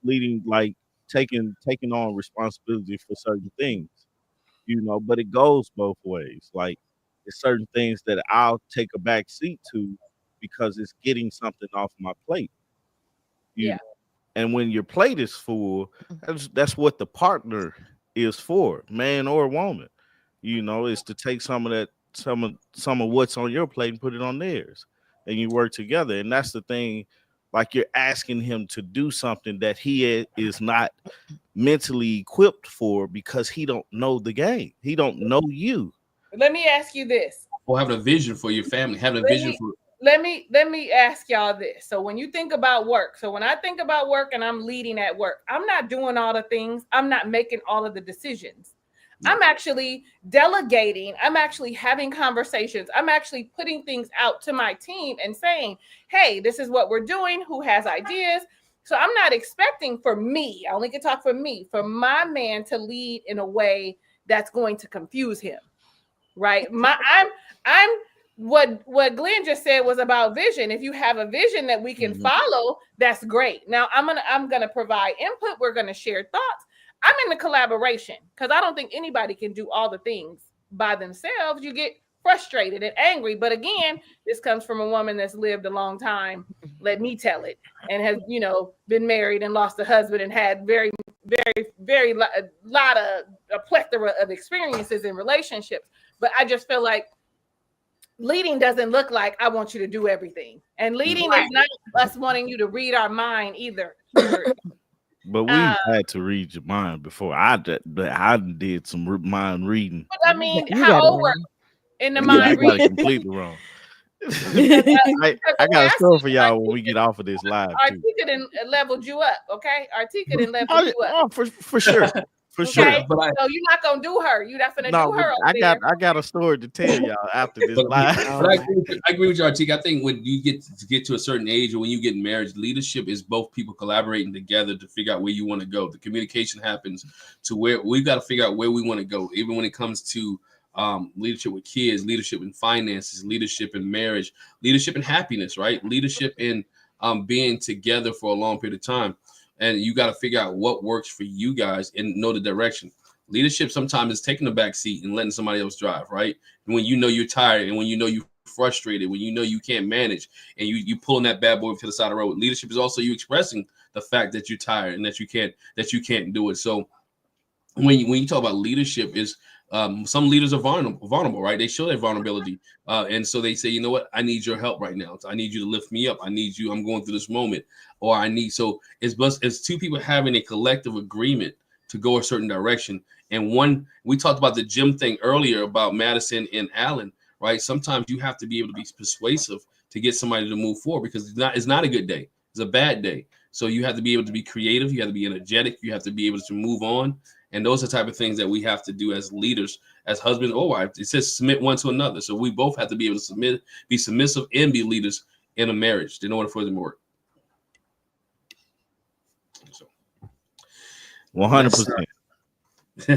like taking on responsibility for certain things, But it goes both ways. Like there's certain things that I'll take a back seat to because it's getting something off my plate. Yeah. And when your plate is full, that's what the partner is for, man or woman. Is to take some of what's on your plate and put it on theirs, and you work together. And that's the thing. Like you're asking him to do something that he is not mentally equipped for because he don't know the game. He don't know you. Let me ask you this. Or having a vision for your family, having a vision for. Let me ask y'all this. So when you think about work, so when I think about work and I'm leading at work, I'm not doing all the things. I'm not making all of the decisions. I'm actually delegating. I'm actually having conversations. I'm actually putting things out to my team and saying, hey, this is what we're doing. Who has ideas? So I'm not expecting for me, I only can talk for me, for my man to lead in a way that's going to confuse him, right? I'm what Glenn just said was about vision. If you have a vision that we can follow, that's great. Now I'm gonna provide input. We're gonna share thoughts. I'm in the collaboration because I don't think anybody can do all the things by themselves. You get frustrated and angry. But again, this comes from a woman that's lived a long time. Let me tell it. And has, been married and lost a husband and had very, very, very a plethora of experiences in relationships. But I just feel like leading doesn't look like I want you to do everything. And leading is not us wanting you to read our mind either. But we had to read your mind before. I did some mind reading. But I mean, how over in the mind I got reading? it completely wrong. I got a story for y'all when we get off of this live. Artika done leveled you up, okay? Artika done leveled you up. Oh, for sure. For sure. But so you're not gonna do her. You're not gonna do her. I got a story to tell y'all after this live. But I agree with you, Artika. I think when you get to a certain age or when you get married, leadership is both people collaborating together to figure out where you want to go. The communication happens to where we've got to figure out where we want to go, even when it comes to leadership with kids, leadership in finances, leadership in marriage, leadership in happiness, right? Leadership in being together for a long period of time. And you got to figure out what works for you guys and know the direction. Leadership sometimes is taking the back seat and letting somebody else drive, right? And when you know you're tired and when you know you're frustrated, when you know you can't manage and you pulling that bad boy to the side of the road. Leadership is also you expressing the fact that you're tired and that you can't do it. So when you talk about leadership, is some leaders are vulnerable, right? They show their vulnerability, and so they say, you know what, I need your help right now. So I need you to lift me up. I need you. I'm going through this moment, or I need. So it's two people having a collective agreement to go a certain direction. And one, we talked about the gym thing earlier about Madison and Allen, right? Sometimes you have to be able to be persuasive to get somebody to move forward, because it's not a good day. It's a bad day. So you have to be able to be creative. You have to be energetic. You have to be able to move on. And those are the type of things that we have to do as leaders, as husbands or wives. It says submit one to another. So we both have to be able to submit, be submissive, and be leaders in a marriage in order for them to work. So 100%. all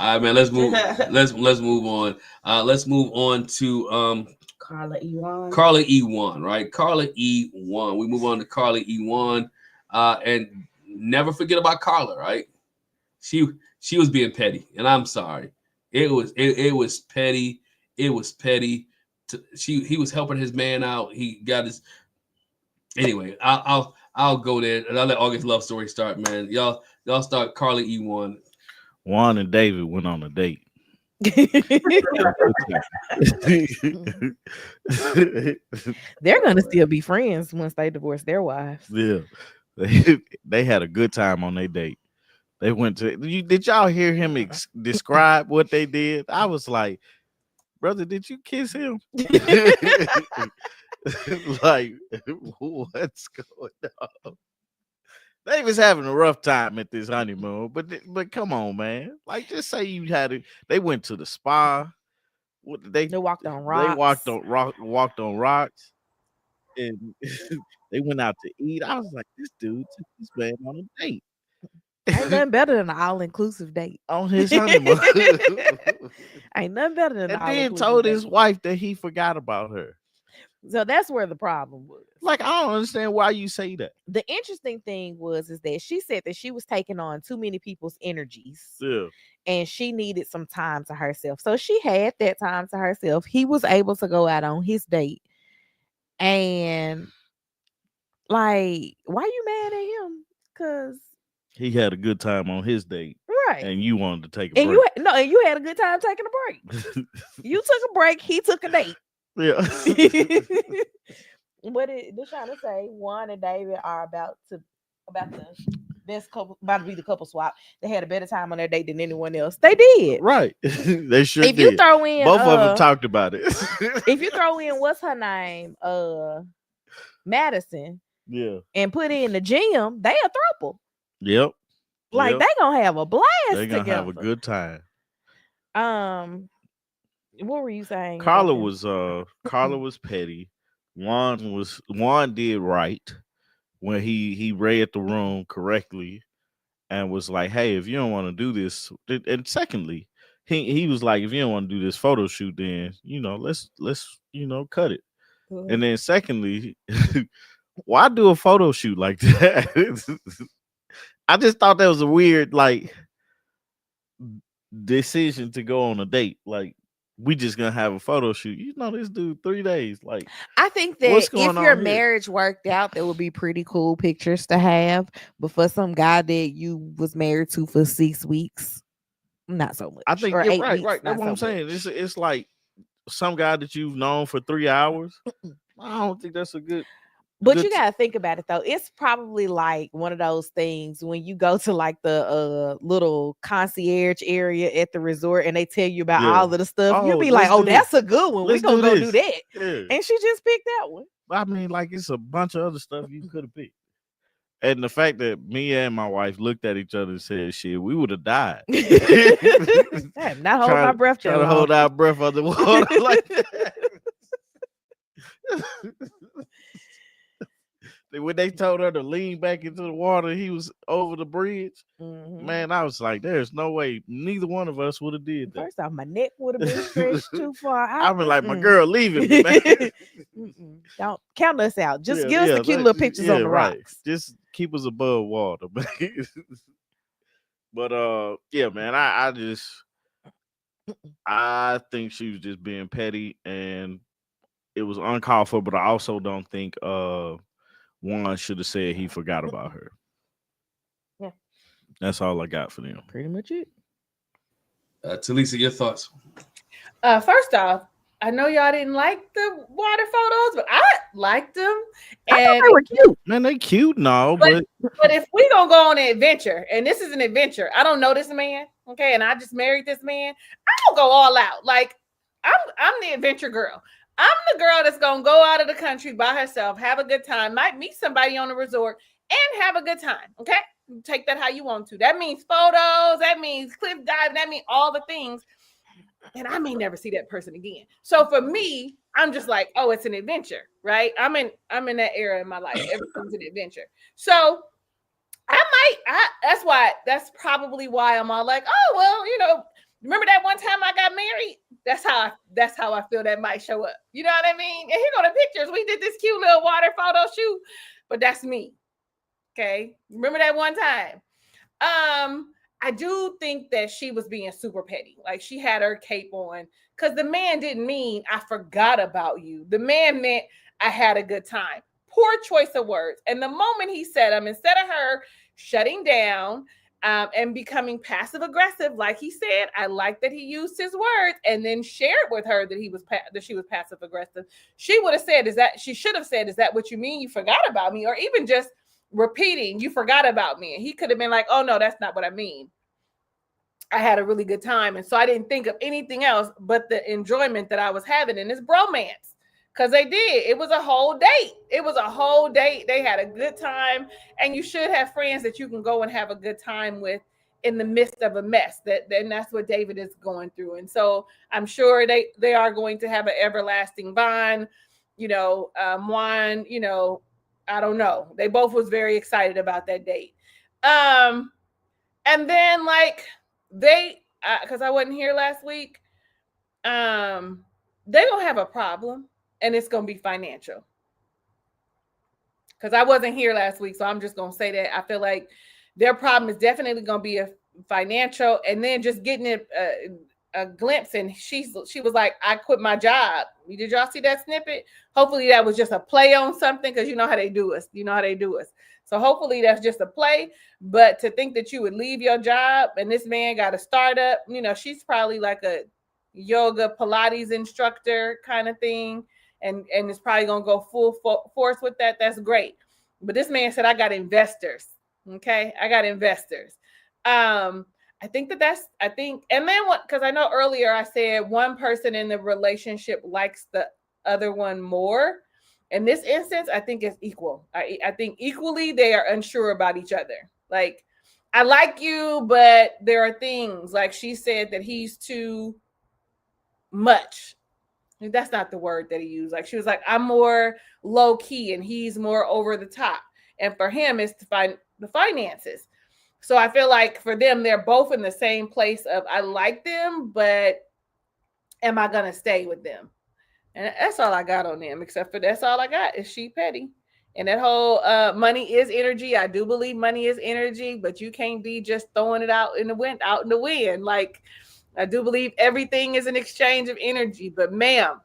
right, man. Let's move. Let's move on. Let's move on to Carla Ewan. Carla Ewan, right? Carla Ewan. We move on to Carla Ewan, and never forget about Carla, right? She was being petty, and I'm sorry. It was petty. It was petty. He was helping his man out. He got his. Anyway, I'll go there, and I'll let August love story start, man. Y'all start Carla Ewan. Juan and David went on a date. They're gonna still be friends once they divorce their wives. Yeah, they had a good time on their date. They went to. Did y'all hear him describe what they did? I was like, brother, did you kiss him? Like, what's going on? They was having a rough time at this honeymoon, but come on, man. Like, just say you had it. They went to the spa. They walked on rocks. They walked on rocks, and they went out to eat. I was like, this dude took this man on a date. Ain't nothing better than an all-inclusive date On his honeymoon. Ain't nothing better than and then told his wife that he forgot about her. So that's where the problem was. Like, I don't understand why you say that. The interesting thing is that she said that she was taking on too many people's energies. Yeah. And she needed some time to herself. So she had that time to herself. He was able to go out on his date. And like, why you mad at him? Because he had a good time on his date. Right. And you wanted to take a break. And you had a good time taking a break. You took a break, he took a date. Yeah. What did Deshauna say? Juan and David are about the best couple, about to be the couple swap. They had a better time on their date than anyone else. They did. Right. They sure if did. You throw in both of them talked about it. If you throw in what's her name? Madison. Yeah. And put in the gym, they a throuple. Yep. Like they gonna have a blast. They gonna have a good time. What were you saying? Carla was petty. Juan did right when he read the room correctly and was like, hey, if you don't want to do this, and secondly, he was like, if you don't want to do this photo shoot, then let's cut it. Mm-hmm. And then secondly, why do a photo shoot like that? I just thought that was a weird decision to go on a date. Like, we just gonna have a photo shoot. This dude 3 days. Like, I think that if your marriage worked out, there would be pretty cool pictures to have. But for some guy that you was married to for 6 weeks, not so much. I think right. That's what I'm saying. It's like some guy that you've known for 3 hours. I don't think that's a good. But you gotta think about it though. It's probably like one of those things when you go to like the little concierge area at the resort and they tell you about all of the stuff. You'll be like, "Oh, that's a good one. We're gonna go do that." Yeah. And she just picked that one. I mean, like, it's a bunch of other stuff you could have picked. And the fact that me and my wife looked at each other and said, "Shit, we would have died." Not hold my breath. Trying to hold our breath underwater like that. When they told her to lean back into the water, he was over the bridge. Mm-hmm. Man, I was like, there's no way neither one of us would have did that. First off, my neck would have been stretched too far. I've been like, my girl, leaving me, man. Don't count us out. Just give us the cute little pictures on the rocks. Just keep us above water. But yeah, man, I think she was just being petty and it was uncalled for, but I also don't think Juan should have said he forgot about her. Yeah. That's all I got for them. Pretty much it. Talisa, your thoughts? First off, I know y'all didn't like the water photos, but I liked them. I thought And they were cute. Man, they cute and all, But- but but if we gonna go on an adventure, and this is an adventure, I don't know this man, okay, and I just married this man, I don't go all out. Like I'm the adventure girl. I'm the girl that's gonna go out of the country by herself, have a good time, might meet somebody on the resort, and have a good time. Okay, take that how you want to. That means photos. That means cliff diving. That means all the things. And I may never see that person again. So for me, I'm just like, oh, it's an adventure, right? I'm in that era in my life. Everything's an adventure. So that's probably why I'm all like, oh, well, remember that one time I got married? That's how I feel that might show up. You know what I mean? And here go the pictures. We did this cute little water photo shoot, but that's me. Okay. Remember that one time? I do think that she was being super petty. Like she had her cape on because the man didn't mean I forgot about you. The man meant I had a good time. Poor choice of words. And the moment he said them, instead of her shutting down and becoming passive aggressive, like he said, I like that he used his words and then shared with her that she was passive aggressive. She would have said, she should have said, is that what you mean? You forgot about me? Or even just repeating, you forgot about me. And he could have been like, oh no, that's not what I mean. I had a really good time. And so I didn't think of anything else but the enjoyment that I was having in this bromance. Because they did. It was a whole date. It was a whole date. They had a good time. And you should have friends that you can go and have a good time with in the midst of a mess. Then that's what David is going through. And so I'm sure they are going to have an everlasting bond. Juan, I don't know. They both was very excited about that date. And then because I wasn't here last week, they gonna have a problem, and it's gonna be financial. Because I wasn't here last week, so I'm just gonna say that I feel like their problem is definitely gonna be a financial, and then just getting a glimpse. And she was like, "I quit my job." Did y'all see that snippet? Hopefully that was just a play on something, because you know how they do us. So hopefully that's just a play. But to think that you would leave your job and this man got a startup, she's probably like a yoga Pilates instructor kind of thing. And it's probably going to go full force with that. That's great. But this man said, I got investors. Okay. I got investors. I think and then because I know earlier I said one person in the relationship likes the other one more. In this instance, I think it's equal. I think equally they are unsure about each other. Like, I like you, but there are things, like she said, that he's too much. That's not the word that he used. Like, she was like, I'm more low key and he's more over the top. And for him, it's to find the finances. So I feel like for them, they're both in the same place of, I like them, but am I going to stay with them? And that's all I got on them, except for that's all I got is she petty. And that whole money is energy. I do believe money is energy, but you can't be just throwing it out in the wind. Like, I do believe everything is an exchange of energy. But ma'am,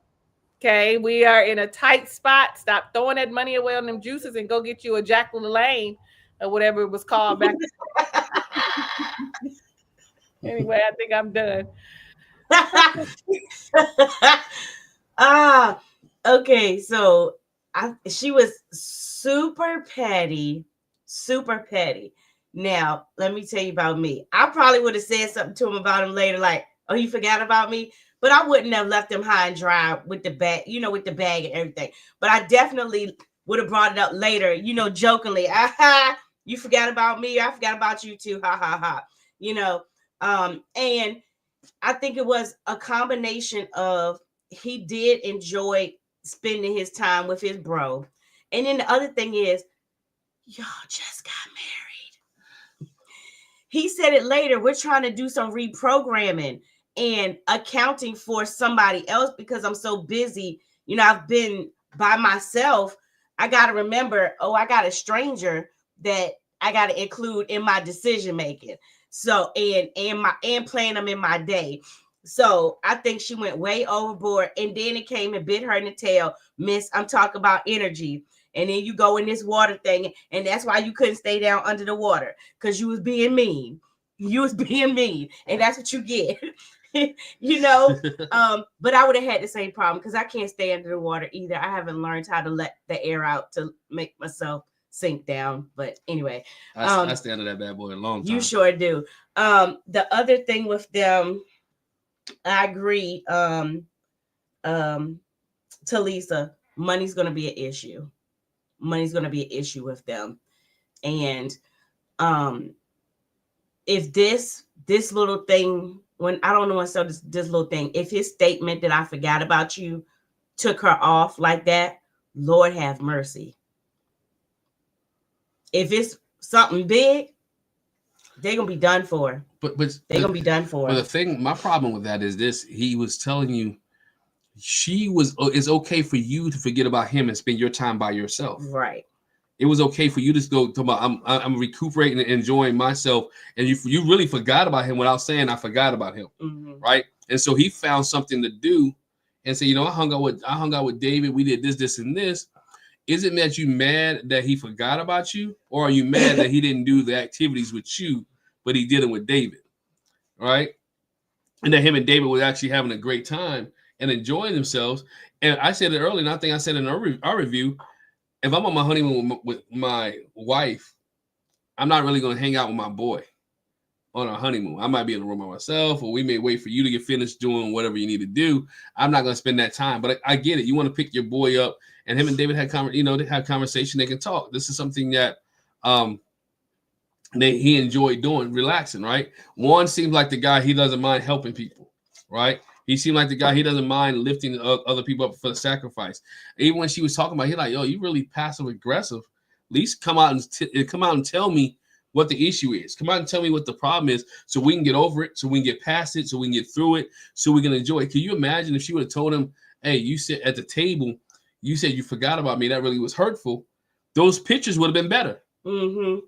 okay, we are in a tight spot. Stop throwing that money away on them juices and go get you a Jack LaLanne or whatever it was called back. Anyway, I think I'm done. Okay, so she was super petty. Now, let me tell you about me. I probably would have said something to him about him later, like, oh, you forgot about me? But I wouldn't have left him high and dry with the bag, with the bag and everything. But I definitely would have brought it up later, jokingly. You forgot about me? I forgot about you too. Ha, ha, ha. And I think it was a combination of he did enjoy spending his time with his bro. And then the other thing is, y'all just got married. He said it later. We're trying to do some reprogramming and accounting for somebody else because I'm so busy. I've been by myself. I got to remember, I got a stranger that I got to include in my decision making. So, and playing them in my day. So I think she went way overboard, and then it came and bit her in the tail. Miss, I'm talking about energy. And then you go in this water thing, and that's why you couldn't stay down under the water, because you was being mean. And that's what you get. you know. But I would have had the same problem because I can't stay under the water either. I haven't learned how to let the air out to make myself sink down. But anyway, I stay under that bad boy a long time. You sure do. The other thing with them, I agree. Talisa, money's gonna be an issue. Money's gonna be an issue with them. And if this little thing, when I don't know what's so this little thing, if his statement that I forgot about you took her off like that, Lord have mercy. If it's something big, they're gonna be done for. But they're gonna be done for. But the thing, my problem with that is this: he was telling you it's okay for you to forget about him and spend your time by yourself. Right. It was okay for you to go to I'm recuperating and enjoying myself, and you really forgot about him without saying I forgot about him, right? And so he found something to do, and say, I hung out with David. We did this, and this. Is it that you mad that he forgot about you, or are you mad that he didn't do the activities with you, but he did it with David, right? And that him and David was actually having a great time and enjoying themselves. And I said it earlier, and I think I said in our review. If I'm on my honeymoon with my wife, I'm not really going to hang out with my boy on our honeymoon. I might be in the room by myself, or we may wait for you to get finished doing whatever you need to do. I'm not going to spend that time, but I get it. You want to pick your boy up, and him and David had they had conversation. They can talk. This is something that he enjoyed doing, relaxing. Right. Juan seems like the guy, he doesn't mind helping people. Right. He seemed like the guy, he doesn't mind lifting other people up for the sacrifice. Even when she was talking about, he's like, yo, you really passive aggressive. At least come out and tell me what the issue is. Come out and tell me what the problem is so we can get over it, so we can get past it, so we can get through it, so we can enjoy it. Can you imagine if she would have told him, hey, you sit at the table, you said you forgot about me, that really was hurtful. Those pictures would have been better. The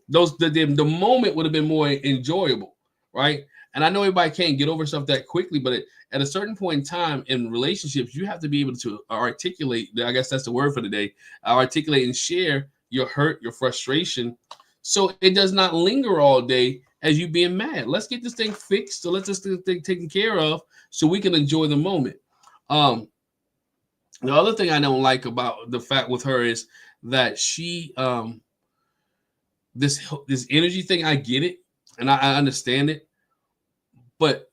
moment would have been more enjoyable, right? And I know everybody can't get over stuff that quickly, but at a certain point in time in relationships, you have to be able to articulate, I guess that's the word for today, articulate and share your hurt, your frustration, so it does not linger all day as you being mad. Let's get this thing fixed, so let's just get this thing taken care of so we can enjoy the moment. The other thing I don't like about the fact with her is that she, this energy thing, I get it, and I understand it. But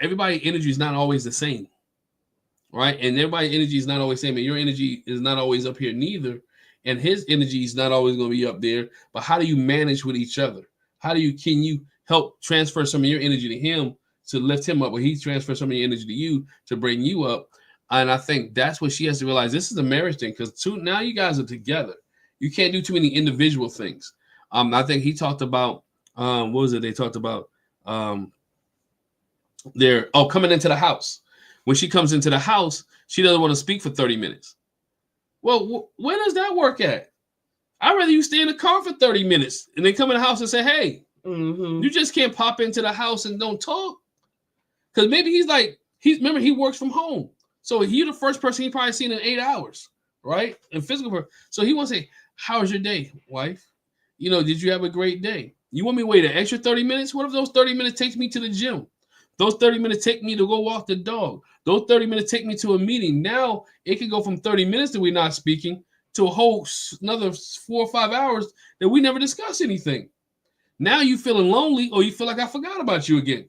everybody's energy is not always the same, right? And everybody's energy is not always the same. And your energy is not always up here neither. And his energy is not always going to be up there. But how do you manage with each other? Can you help transfer some of your energy to him to lift him up, or he transfers some of your energy to you to bring you up? And I think that's what she has to realize. This is a marriage thing, because now you guys are together. You can't do too many individual things. I think he talked about, what was it? They talked about, coming into the house. When she comes into the house, she doesn't want to speak for 30 minutes. Well, where does that work at? I'd rather you stay in the car for 30 minutes and then come in the house and say, hey, you just can't pop into the house and don't talk. Because maybe remember, he works from home. So you're the first person he probably seen in 8 hours, right? In physical. So he wants to say, how was your day, wife? Did you have a great day? You want me to wait an extra 30 minutes? What if those 30 minutes takes me to the gym? Those 30 minutes take me to go walk the dog. Those 30 minutes take me to a meeting. Now it can go from 30 minutes that we're not speaking to a whole another 4 or 5 hours that we never discuss anything. Now you feeling lonely, or you feel like I forgot about you again.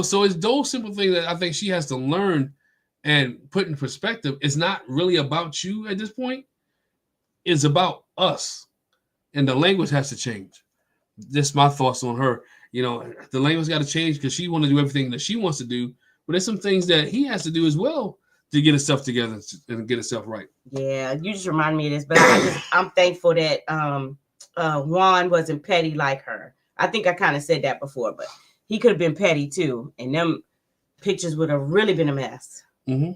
So it's those simple things that I think she has to learn and put in perspective. It's not really about you at this point. It's about us. And the language has to change. Just my thoughts on her. The language got to change because she want to do everything that she wants to do. But there's some things that he has to do as well to get himself together and get himself right. Yeah, you just remind me of this. But I'm thankful that Juan wasn't petty like her. I think I kind of said that before, but he could have been petty too. And them pictures would have really been a mess. Mm-hmm.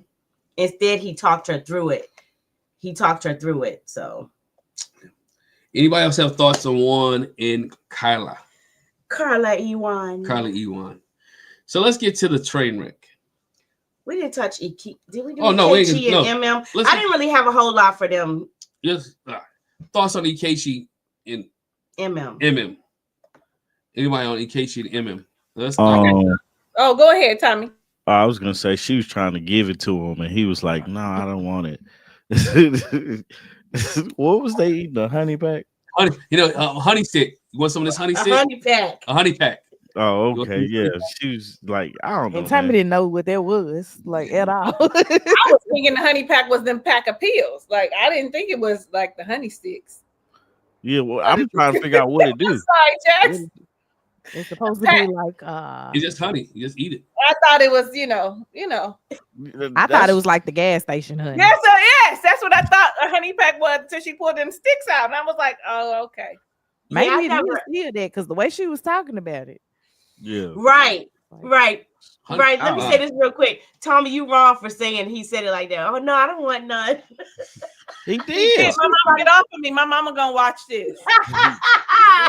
Instead, he talked her through it. So. Anybody else have thoughts on Juan and Carla? Carla Ewan. So let's get to the train wreck. We didn't touch Did we do Ikechi and MM? I didn't really have a whole lot for them. Just thoughts on Ikechi and MM. Anybody on Ikechi and MM? Let's Oh, go ahead, Tommy. I was gonna say she was trying to give it to him, and he was like, "No, I don't want it." What was they eating? A honey pack? Honey, honey stick. You want some of this honey A stick? honey pack. A honey pack. Oh, You want okay, some yeah. honey pack? She was like, I don't know. And Tommy man. didn't know what that was, like, at all. I was thinking the honey pack was them pack of pills. Like I didn't think it was like the honey sticks. Yeah, well, I'm trying to figure out what it do. Sorry, Jax. It's supposed to be like It's just honey. You just eat it. I thought it was, you know. I thought it was like the gas station honey. Yes, so yes, that's what I thought a honey pack was until she pulled them sticks out, and I was like, oh, okay. Maybe Yeah, I it never- is still that because the way she was talking about it. Yeah. Right. Right. Honey, Right. Let me say this real quick. Tommy, you wrong for saying he said it like that. Oh no, I don't want none. He did. My mama get off of me. My mama gonna watch this. All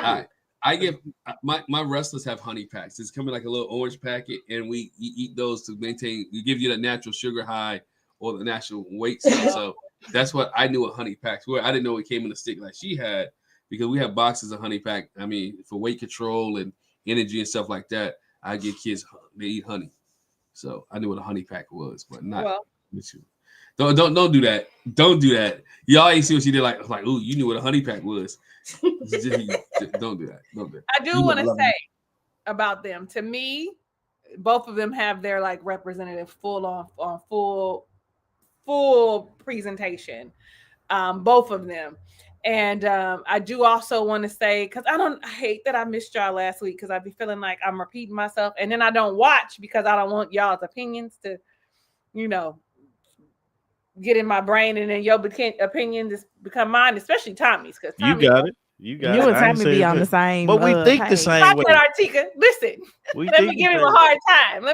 right. I give my wrestlers have honey packs. It's coming like a little orange packet, and we eat those to maintain. We give you the natural sugar high or the natural weight stuff. So that's what I knew what honey packs were. I didn't know it came in a stick like she had because we have boxes of honey pack. I mean, for weight control and energy and stuff like that, I give kids they eat honey. So I knew what a honey pack was, but not with you. Don't do that. Don't do that. Y'all ain't see what she did. Like, ooh, you knew what a honey pack was. Don't do that. Don't do that. I do want to say about them. To me, both of them have their like representative full presentation. Both of them. And I do also want to say, because I hate that I missed y'all last week because I'd be feeling like I'm repeating myself. And then I don't watch because I don't want y'all's opinions to, get in my brain and then your opinion just become mine, especially Tommy's. Because You got it. You got it. You and Tommy be on the same. But we think the page. same way. Artika, listen. Let me give him a hard time.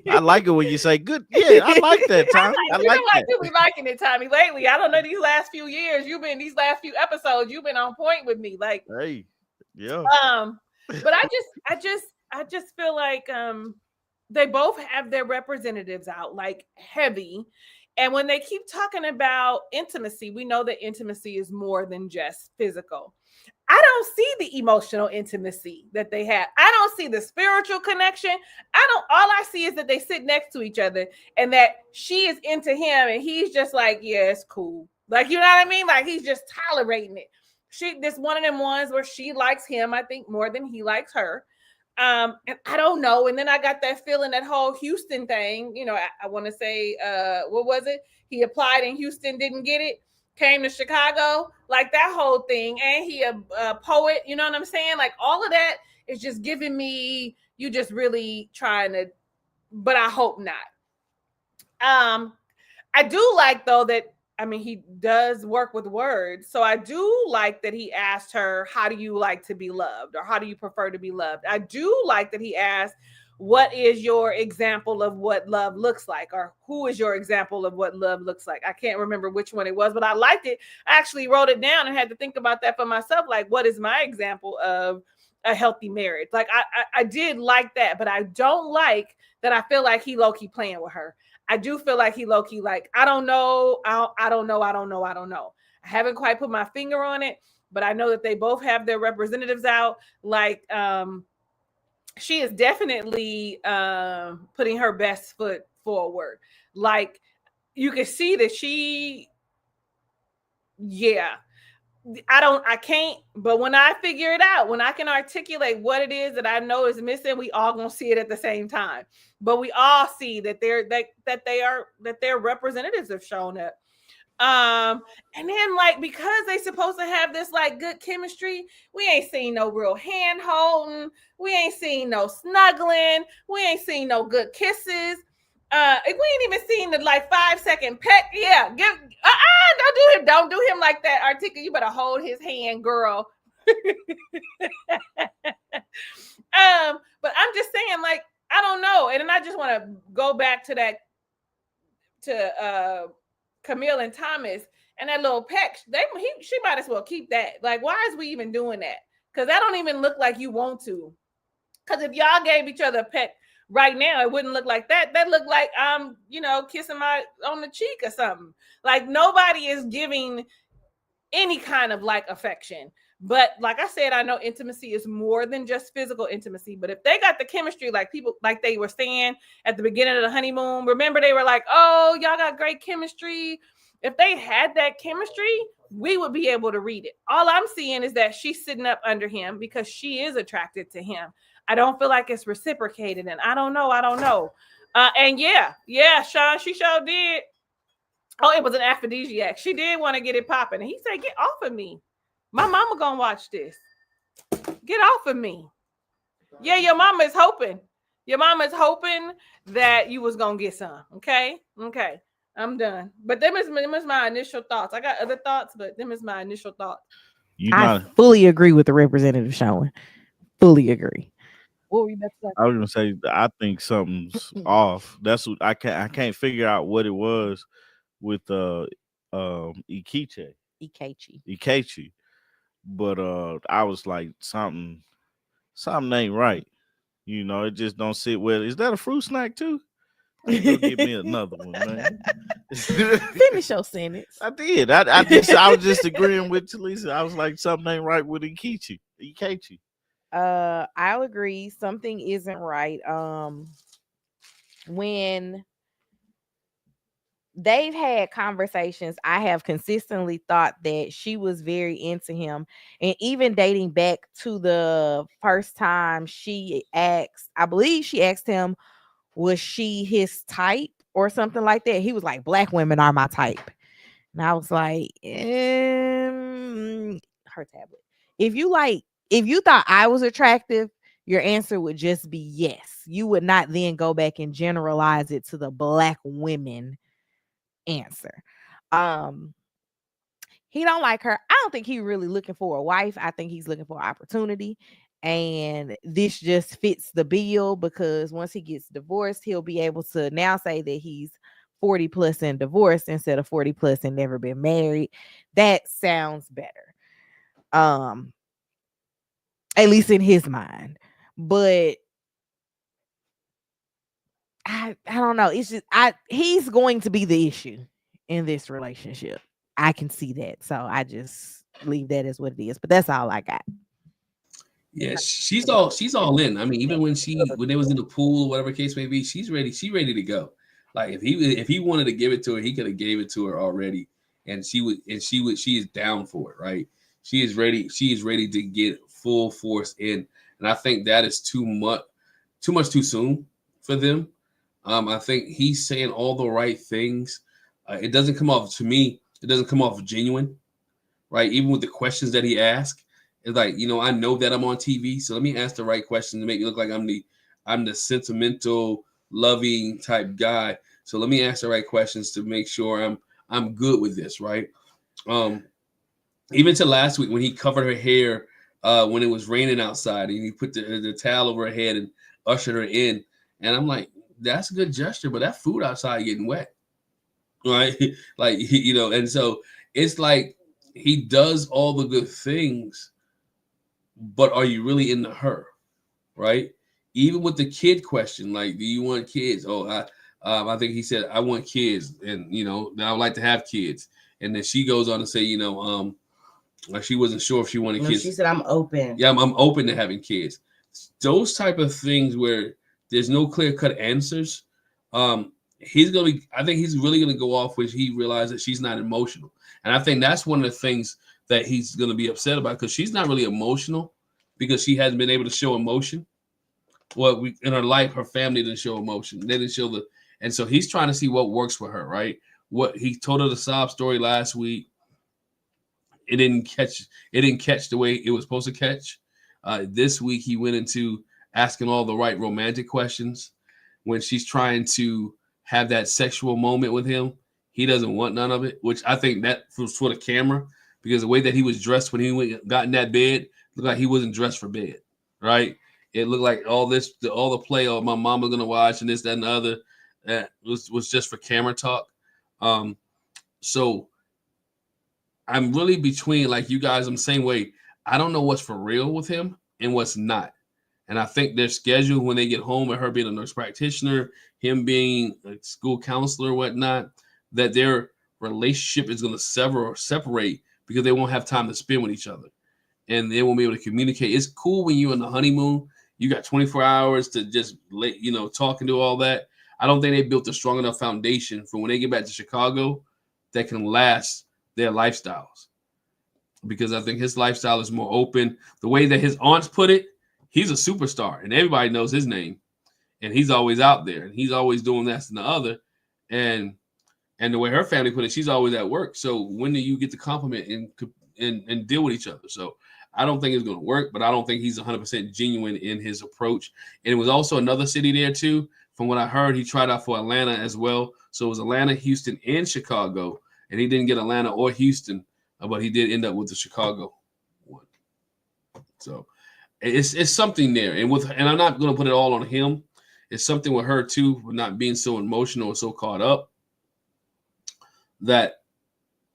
I like it when you say good. Yeah, I like that, Tommy. I like that. You be liking it, Tommy. Lately, I don't know, these last few years, these last few episodes, you've been on point with me. Like, hey, yeah. But I just feel like they both have their representatives out, like heavy. And when they keep talking about intimacy, we know that intimacy is more than just physical. I don't see the emotional intimacy that they have. I don't see the spiritual connection. All I see is that they sit next to each other and that she is into him and he's just like, yeah, it's cool. Like, you know what I mean? Like he's just tolerating it. This one of them ones where she likes him, I think, more than he likes her. And I don't know. And then I got that feeling, that whole Houston thing, I want to say, what was it? He applied in Houston, didn't get it, came to Chicago, like that whole thing. And he a poet, you know what I'm saying? Like all of that is just giving me, you just really trying to, but I hope not. I do like though that, he does work with words. So I do like that he asked her, how do you like to be loved? Or how do you prefer to be loved? I do like that he asked, what is your example of what love looks like? Or who is your example of what love looks like? I can't remember which one it was, but I liked it. I actually wrote it down and had to think about that for myself. Like, what is my example of a healthy marriage? Like, I did like that, but I don't like that I feel like he low-key playing with her. I do feel like he low-key, like, I don't know. I don't know. I haven't quite put my finger on it, but I know that they both have their representatives out. Like, she is definitely putting her best foot forward. Like, you can see that I can't, but when I figure it out, when I can articulate what it is that I know is missing, we all gonna see it at the same time. But we all see that their representatives have shown up. And then like, because they supposed to have this like good chemistry, we ain't seen no real hand holding, we ain't seen no snuggling, we ain't seen no good kisses. We ain't even seen the like 5-second peck. Yeah, don't do him like that. Artika, you better hold his hand, girl. But I'm just saying, like, I don't know. And then I just want to go back to that, to Camille and Thomas and that little peck. She might as well keep that. Like, why is we even doing that? Because that don't even look like you want to. Because if y'all gave each other a peck right now, it wouldn't look like that. That looked like I'm, kissing my on the cheek or something. Like nobody is giving any kind of like affection. But like I said, I know intimacy is more than just physical intimacy. But if they got the chemistry, like people, like they were saying at the beginning of the honeymoon, remember they were like, oh, y'all got great chemistry. If they had that chemistry, we would be able to read it. All I'm seeing is that she's sitting up under him because she is attracted to him. I don't feel like it's reciprocated. And I don't know. And yeah, Sean, she sure did. Oh, it was an aphrodisiac. She did want to get it popping. And he said, get off of me. My mama gonna watch this. Get off of me. Yeah, your mama is hoping. Your mama is hoping that you was gonna get some. Okay. I'm done. But them is my initial thoughts. I got other thoughts, but them is my initial thoughts. I fully agree with the representative showing. Fully agree. What were you about to say? I was gonna say I think something's off. That's what I can't figure out what it was with Ikechi. But I was like something ain't right. You know, it just don't sit well. Is that a fruit snack too? Go give me another one, man. Finish your sentence. I did. I was just agreeing with Talisa. I was like, something ain't right with Ikechi. I'll agree. Something isn't right. When they've had conversations, I have consistently thought that she was very into him. And even dating back to the first time I believe she asked him, was she his type or something like that? He was like, black women are my type. And I was like, her tablet. If you thought I was attractive, your answer would just be yes. You would not then go back and generalize it to the black women answer. He don't like her. I don't think he's really looking for a wife. I think he's looking for opportunity. And this just fits the bill because once he gets divorced, he'll be able to now say that he's 40 plus and divorced instead of 40 plus and never been married. That sounds better. At least in his mind. But I don't know. It's just he's going to be the issue in this relationship. I can see that. So I just leave that as what it is. But that's all I got. Yeah, she's all in. I mean, even when they was in the pool or whatever case may be, she's ready to go. Like if he wanted to give it to her, he could have gave it to her already. And she is down for it, right? She is ready to get full force in. And I think that is too much too soon for them. I think he's saying all the right things. It doesn't come off genuine, right? Even with the questions that he asked, it's like, I know that I'm on TV, so let me ask the right question to make it look like I'm the sentimental, loving type guy. So let me ask the right questions to make sure I'm good with this, right? Even to last week when he covered her hair when it was raining outside, and he put the towel over her head and ushered her in, and I'm like, that's a good gesture, but that food outside getting wet, right? Like, and so it's like he does all the good things, but are you really into her, right? Even with the kid question, like, do you want kids? Oh, I think he said, I want kids, and that I would like to have kids. And then she goes on to say, she wasn't sure if she wanted kids. She said, I'm open. Yeah, I'm open to having kids. Those type of things where there's no clear-cut answers. I think he's really going to go off when he realizes that she's not emotional. And I think that's one of the things that he's going to be upset about, because she's not really emotional because she hasn't been able to show emotion. Well, in her life, her family didn't show emotion. They didn't show and so he's trying to see what works for her, right? What he told her the sob story last week. It didn't catch the way it was supposed to catch. This week he went into asking all the right romantic questions. When she's trying to have that sexual moment with him, he doesn't want none of it, which I think that was for the camera, because the way that he was dressed when he got in that bed looked like he wasn't dressed for bed, right? It looked like all the play of my mama's gonna watch and this, that, and the other, that was just for camera talk. So I'm really between, like you guys, I'm the same way. I don't know what's for real with him and what's not. And I think their schedule when they get home, and her being a nurse practitioner, him being a school counselor or whatnot, that their relationship is going to separate because they won't have time to spend with each other. and they won't be able to communicate. It's cool when you're on the honeymoon. You got 24 hours to just talk and do all that. I don't think they built a strong enough foundation for when they get back to Chicago that can last their lifestyles. Because I think his lifestyle is more open. The way that his aunts put it, he's a superstar, and everybody knows his name, and he's always out there, and he's always doing this and the other, and the way her family put it, she's always at work. So when do you get to compliment and deal with each other? So I don't think it's going to work, but I don't think he's 100% genuine in his approach. And it was also another city there too. From what I heard, he tried out for Atlanta as well. So it was Atlanta, Houston, and Chicago, and he didn't get Atlanta or Houston, but he did end up with the Chicago one. So it's something there, and I'm not going to put it all on him. It's something with her too, with not being so emotional or so caught up that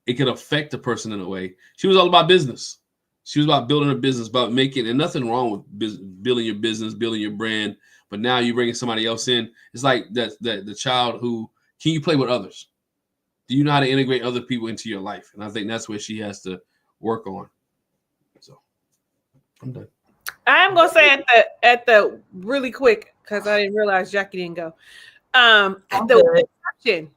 it could affect the person in a way. She was all about business. She was about building a business, about making, and nothing wrong with building your business, building your brand. But now you're bringing somebody else in. It's like that the child who, can you play with others? Do you know how to integrate other people into your life? And I think that's where she has to work on. So I'm done. I'm gonna say at the really quick, because I didn't realize Jackie didn't go. At the reception,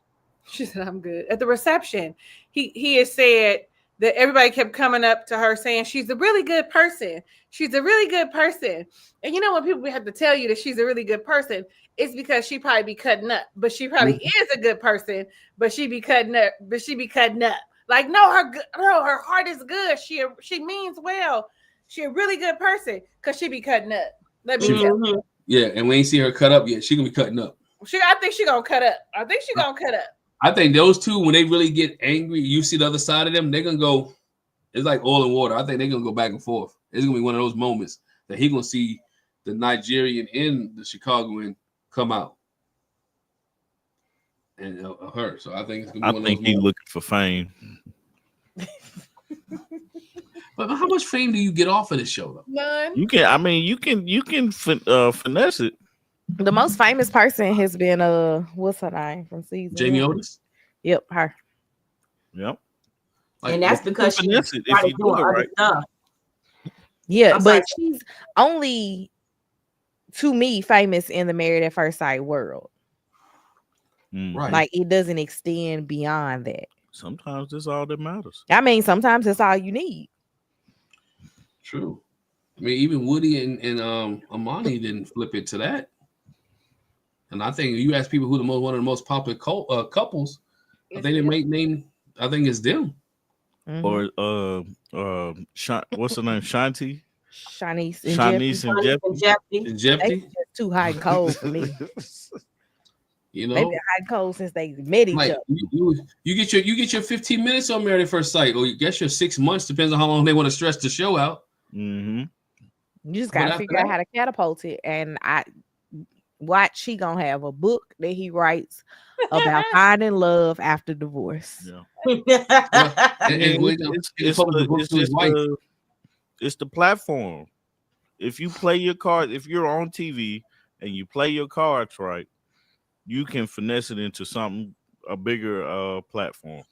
she said, "I'm good." At the reception, he has said that everybody kept coming up to her saying she's a really good person. She's a really good person. And you know when people have to tell you that she's a really good person, it's because she probably be cutting up. But she probably is a good person, but she be cutting up. Like her heart is good. She means well. She a really good person because she be cutting up. Let me tell you. Yeah, and we ain't see her cut up yet. She gonna be cutting up. I think she gonna cut up. I think those two, when they really get angry, you see the other side of them, they're gonna go. It's like oil and water. I think they're gonna go back and forth. It's gonna be one of those moments that he gonna see the Nigerian and the Chicagoan come out, and her. So I think it's gonna be. I think he's looking for fame. But how much fame do you get off of this show, though? None. You can finesse it. The most famous person has been what's her name from season Jamie 1? Otis. Yep, her. Yep. And that's because she finesse it if you do it right. Stuff. Yeah, but she's only, to me, famous in the Married at First Sight world. Right. Like it doesn't extend beyond that. Sometimes that's all that matters. I mean, sometimes that's all you need. True. I mean, even Woody and Amani didn't flip it to that. And I think you ask people who one of the most popular couples, I think they might name. I think it's them. Or what's her name? Shanice and Jeff. They just too hot and cold for me. You know, they've been hot and cold since they met each other. You get your 15 minutes on Married at First Sight, or you guess your 6 months, depends on how long they want to stretch the show out. Mm-hmm. You just gotta figure out how to catapult it. And I watch, he gonna have a book that he writes about finding love after divorce. Yeah. It's the platform. If you play your cards, if you're on TV and you play your cards right, you can finesse it into a bigger platform.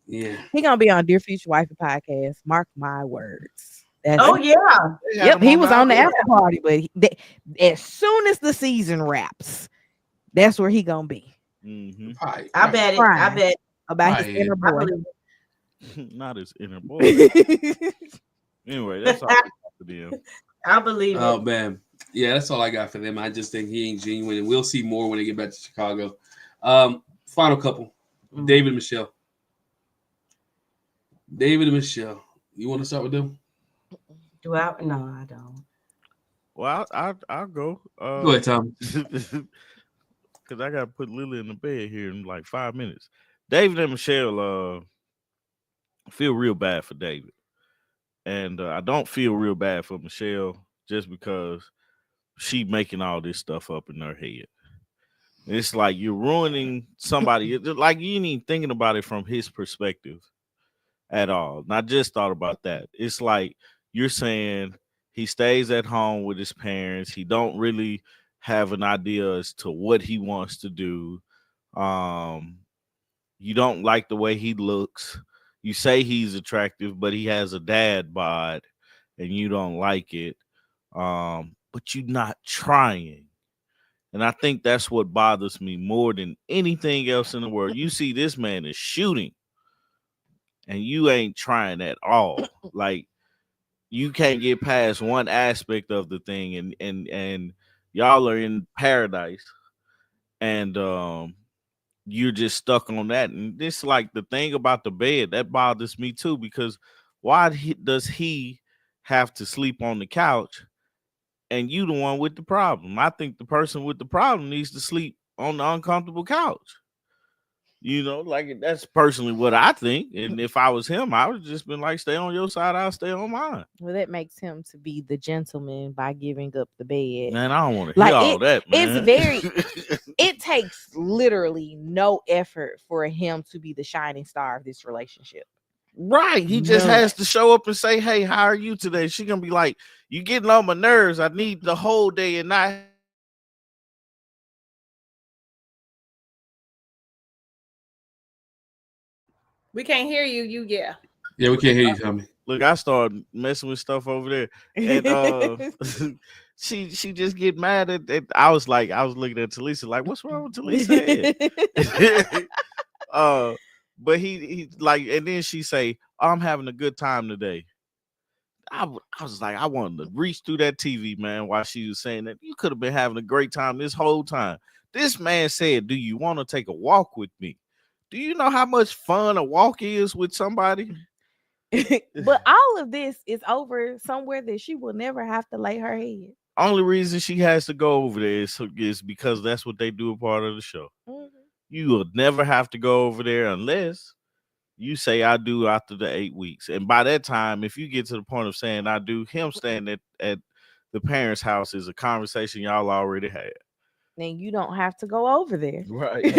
Yeah, he gonna be on Dear Future Wifey podcast. Mark my words. Yep, he was on the after party, but as soon as the season wraps, that's where he gonna be. Mm-hmm. I bet about his inner boy. Not his inner boy. Anyway, that's all for them. I believe it. Oh man, yeah, that's all I got for them. I just think he ain't genuine, and we'll see more when they get back to Chicago. Final couple, David and Michelle. David and Michelle. You want to start with them? No, I don't. Well, I'll go. Go ahead, Tom. Because I got to put Lily in the bed here in like 5 minutes. David and Michelle feel real bad for David. And I don't feel real bad for Michelle just because she making all this stuff up in her head. It's like you're ruining somebody. Like you ain't even thinking about it from his perspective at all. And I just thought about that. It's like you're saying he stays at home with his parents. He don't really have an idea as to what he wants to do. You don't like the way he looks. You say he's attractive, but he has a dad bod, and you don't like it. But you're not trying. And I think that's what bothers me more than anything else in the world. You see, this man is shooting, and you ain't trying at all. Like, you can't get past one aspect of the thing, and y'all are in paradise, and you're just stuck on that. And this, like, the thing about the bed that bothers me too, because does he have to sleep on the couch and you the one with the problem? I think the person with the problem needs to sleep on the uncomfortable couch. You know, like, that's personally what I think. And if I was him, I would just been like, stay on your side, I'll stay on mine. Well, that makes him to be the gentleman by giving up the bed. Man, I don't want to Like, hear all that, man. It's very it takes literally no effort for him to be the shining star of this relationship. Right. He just No. has to show up and say, hey, how are you today? She gonna be like, you getting on my nerves. I need the whole day and not. We can't hear you. Yeah. Yeah, we can't hear you, Tommy. Look, I started messing with stuff over there. And she just get mad at I was looking at Talisa like, what's wrong with Talisa? But he like, and then she say, I'm having a good time today. I was like, I wanted to reach through that TV, man, while she was saying that. You could have been having a great time this whole time. This man said, do you want to take a walk with me? Do you know how much fun a walk is with somebody? But all of this is over somewhere that she will never have to lay her head. Only reason she has to go over there is because that's what they do a part of the show. Mhm. You will never have to go over there unless you say I do after the 8 weeks. And by that time, if you get to the point of saying I do, him staying at the parents' house is a conversation y'all already had. Then you don't have to go over there. Right.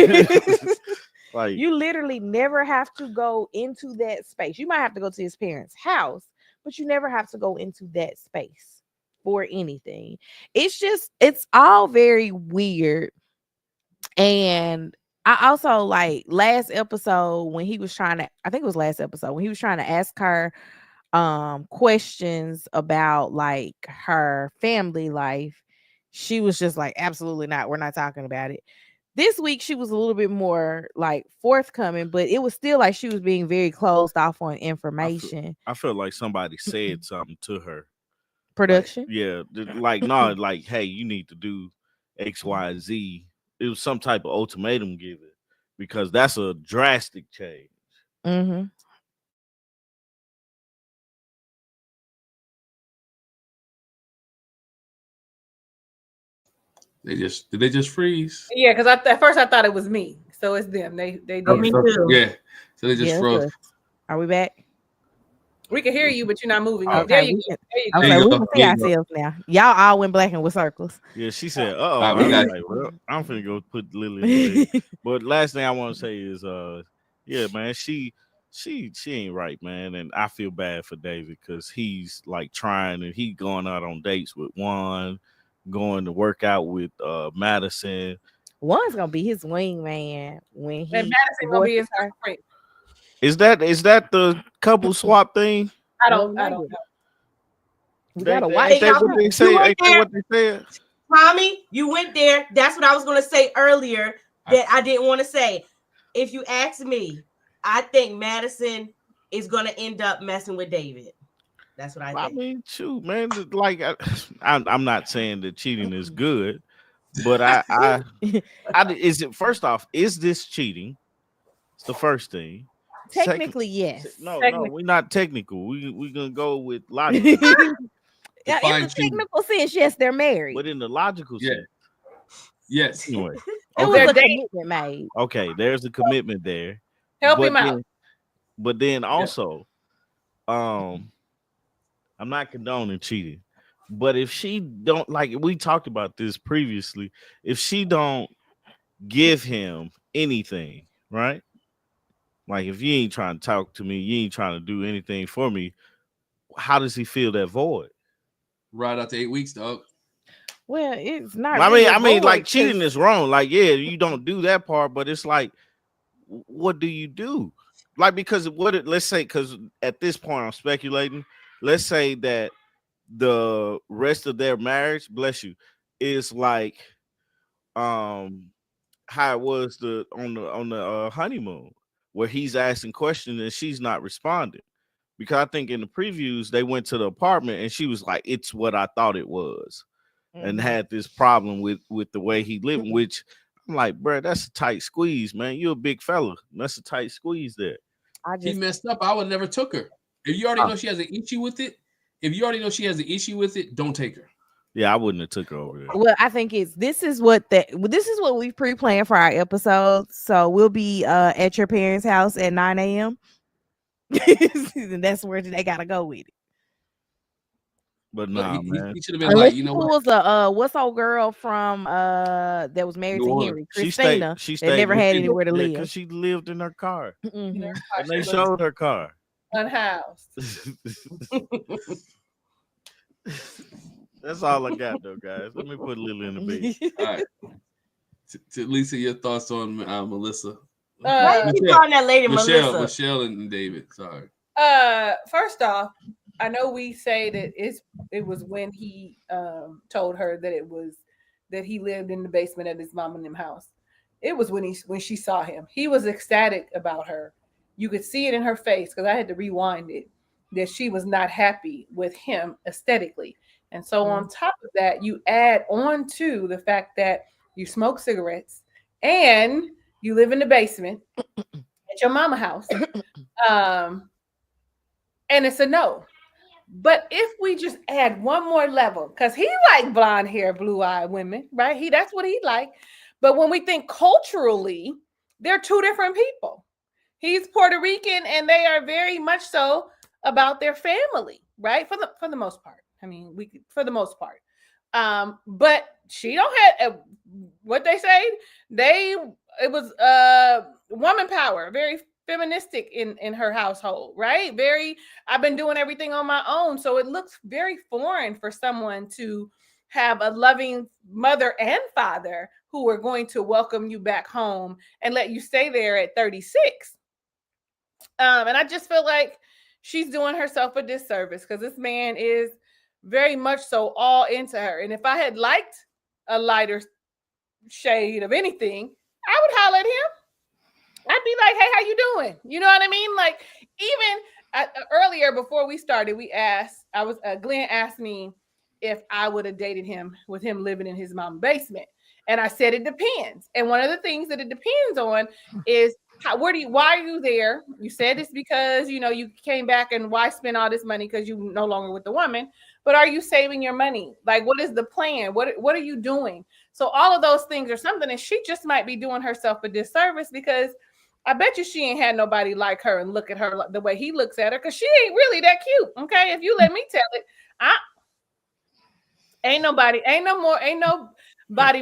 Like, You literally never have to go into that space. You might have to go to his parents' house, but you never have to go into that space for anything. It's all very weird. And I also, like, last episode when he was trying to, I think it was last episode when he was trying to ask her questions about like her family life, she was just like, absolutely not, we're not talking about it. This week she was a little bit more like forthcoming, but it was still like she was being very closed off on information. I felt like somebody said something to her. Production. Like, no, like, hey, you need to do X, Y, and Z. It was some type of ultimatum given, because that's a drastic change. Mm-hmm. Did they just freeze? Yeah, because at first I thought it was me. So it's them. They did. Oh, me too. Yeah. So they just Yeah, froze. good. Are we back? We can hear you, but you're not moving. Okay, There you we go. can- There you I go. was There like, you we go. can see There you go. ourselves now. Y'all all went black and with circles. Yeah, she said, uh-oh. All right, I we got was like, well, I'm finna go put Lily in the bed. But last thing I want to say is, yeah, man, she ain't right, man. And I feel bad for David, because he's like trying, and he going out on dates with one, going to work out with Madison. One's gonna be his wingman when he And Madison gonna be his divorces her. friend. Is that the couple swap thing? I don't know. We gotta Ain't watch. that what they say? You went Ain't that what they said? Tommy, you went there. That's what I was going to say earlier that I didn't want to say. If you ask me, I think Madison is going to end up messing with David. That's what I I think. mean, shoot, man. Like, I'm not saying that cheating is good, but I is it, first off, is this cheating? It's the first thing. Technically, yes. No, Technically. we're not technical. We're gonna go with logic. Yeah, Define in the cheating. technical sense, yes, they're married. But in the logical Yeah. sense, Yes. anyway. It was They're a dating. commitment made. Okay, there's a commitment there. Help but him out. then, but then also, I'm not condoning cheating. But if she don't, like, we talked about this previously, if she don't give him anything, right? Like, if you ain't trying to talk to me, you ain't trying to do anything for me, how does he feel that void? Right after 8 weeks, dog. Well, it's not. I really mean, a like, void, cheating 'cause is wrong. Like, yeah, you don't do that part, but it's like, what do you do? Like, because let's say, because at this point I'm speculating. Let's say that the rest of their marriage, bless you, is like how it was on the honeymoon, where he's asking questions and she's not responding. Because I think in the previews they went to the apartment and she was like, "It's what I thought it was," and had this problem with the way he lived. Which I'm like, bro, that's a tight squeeze, man. You're a big fella. That's a tight squeeze there. He messed up. I would never took her. If you already know she has an issue with it, don't take her. Yeah, I wouldn't have took her over there. Well, I think this is what we pre-planned for our episode. So we'll be at your parents' house at 9 a.m. and that's where they gotta go with it. But nah, man. He should have been like, you know what? Was a what's old girl from that was married to Henry, Christina, she that never had anywhere to live because she lived in her car. Mm-hmm. And they showed her car. Unhoused. That's all I got, though, guys. Let me put Lily in the bed. All right. Lisa, your thoughts on Melissa? Why you keep calling that lady Melissa? Michelle and David. Sorry. First off, I know we say that it was when he told her that he lived in the basement at his mom and them house. It was when she saw him. He was ecstatic about her. You could see it in her face, because I had to rewind it, that she was not happy with him aesthetically. And so on top of that, you add on to the fact that you smoke cigarettes and you live in the basement at your mama house. And it's a no. But if we just add one more level, because he like blonde hair, blue-eyed women, right? That's what he like. But when we think culturally, they're two different people. He's Puerto Rican, and they are very much so about their family, right? For the most part. I mean, for the most part. But she don't have what they say. It was woman power, very feministic in her household, right? I've been doing everything on my own. So it looks very foreign for someone to have a loving mother and father who are going to welcome you back home and let you stay there at 36. And I just feel like she's doing herself a disservice, because this man is very much so all into her. And if I had liked a lighter shade of anything, I would holler at him. I'd be like, hey, how you doing? You know what I mean? Like, even earlier before we started, Glenn asked me if I would have dated him with him living in his mom's basement. And I said, it depends. And one of the things that it depends on is why are you there? You said it's because, you came back, and why spend all this money because you no longer with the woman? But are you saving your money? Like, what is the plan? What are you doing? So all of those things are something, and she just might be doing herself a disservice, because I bet you she ain't had nobody like her and look at her the way he looks at her, because she ain't really that cute. Okay, if you let me tell it, ain't nobody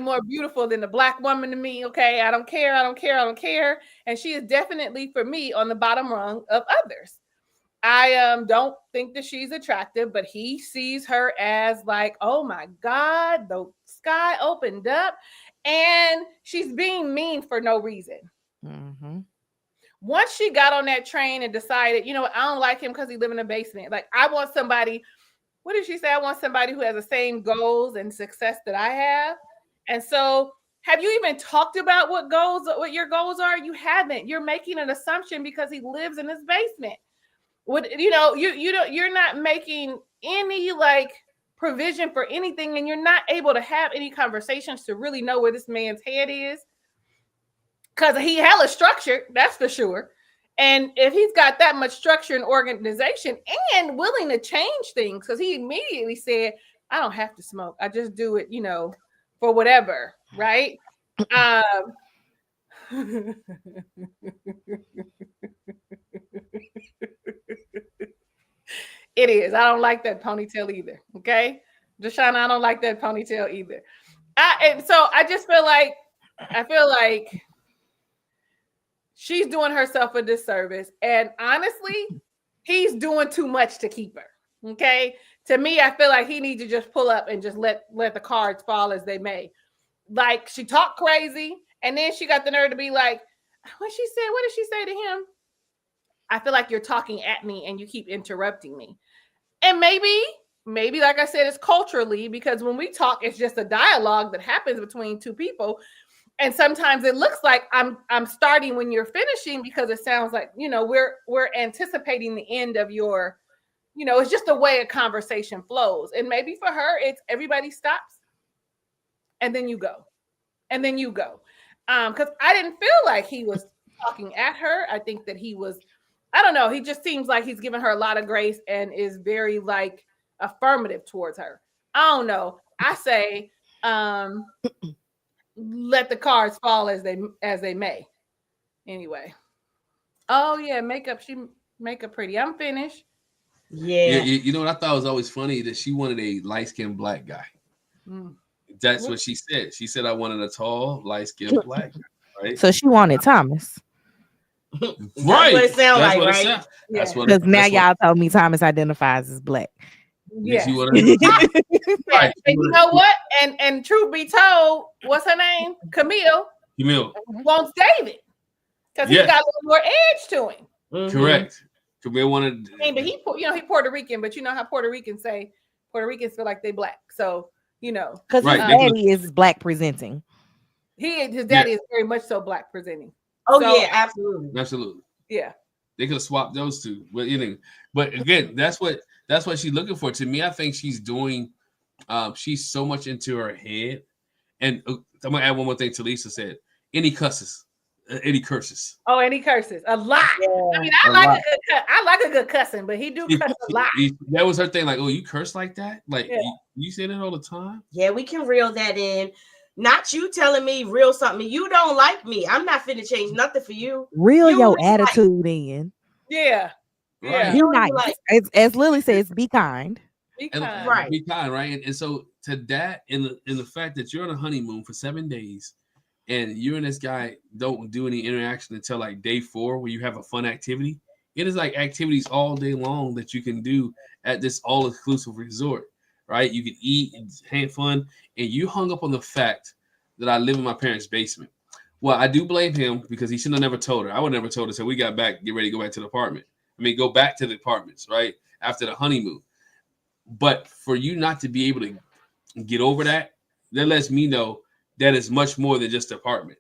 more beautiful than the Black woman to me. Okay, I don't care. And she is definitely, for me, on the bottom rung of others. I don't think that she's attractive, but he sees her as like, oh my God, the sky opened up, and she's being mean for no reason. Mm-hmm. Once she got on that train and decided, I don't like him because he live in a basement. Like, I want somebody. What did she say? I want somebody who has the same goals and success that I have. And so, have you even talked about what your goals are? You haven't. You're making an assumption because he lives in his basement. You're not making any provision for anything, and you're not able to have any conversations to really know where this man's head is, because he hella structured, that's for sure. And if he's got that much structure and organization and willing to change things, because he immediately said, I don't have to smoke, I just do it, for whatever, right? It is. I don't like that ponytail either. Okay, Deshauna, I don't like that ponytail either. And so I just feel like she's doing herself a disservice, and honestly, he's doing too much to keep her. Okay, to me, I feel like he needs to just pull up and just let the cards fall as they may. Like, she talked crazy, and then she got the nerve to be like, what did she say to him? I feel like you're talking at me and you keep interrupting me. And maybe, like I said, it's culturally, because when we talk, it's just a dialogue that happens between two people. And sometimes it looks like I'm starting when you're finishing, because it sounds like, we're anticipating the end of your, it's just the way a conversation flows. And maybe for her, it's everybody stops and then you go. And then you go. Because I didn't feel like he was talking at her. I think that he was, I don't know, he just seems like he's giving her a lot of grace and is very like affirmative towards her. I don't know. I say, let the cards fall as they may. Anyway. Oh yeah, makeup. She makeup pretty. I'm finished. Yeah. You know what I thought was always funny? That she wanted a light-skinned black guy. That's what she said. She said, I wanted a tall, light-skinned black guy, right? So she wanted Thomas. Right. That's what it sounds like, right? That's Because what. now y'all told me Thomas identifies as black. Yeah. Right. And you know what? And truth be told, what's her name? Camille wants David because he's got a little more edge to him. Mm-hmm. Correct. Camille wanted. I mean, but he Puerto Rican, but you know how Puerto Ricans say Puerto Ricans feel like they black. So because his daddy is black presenting. His daddy is very much so black presenting. Oh so, yeah, absolutely. Yeah. They could have swapped those two, but again, that's what she's looking for. To me, I think she's doing. She's so much into her head, and I'm gonna add one more thing. Lisa said, any curses. Oh, and he curses a lot. Yeah. I mean, I like a good cussing, but he do cuss a lot. That was her thing. Like, oh, you curse like that? Like, you say that all the time? Yeah, we can reel that in. Not you telling me real something. You don't like me. I'm not finna change nothing for you. Reel your attitude in. Yeah. Right. Be nice. As Lily says, be kind. Be kind. Right. Be kind, right? And so to that, in the fact that you're on a honeymoon for 7 days, and you and this guy don't do any interaction until like day 4, where you have a fun activity. It is like activities all day long that you can do at this all-inclusive resort, right? You can eat and have fun, and you hung up on the fact that I live in my parents' basement. Well, I do blame him because he should have never told her. I would never told her. So we got back, get ready to go back to the apartment. Go back to the apartments, right? After the honeymoon. But for you not to be able to get over that lets me know that it's much more than just the apartment.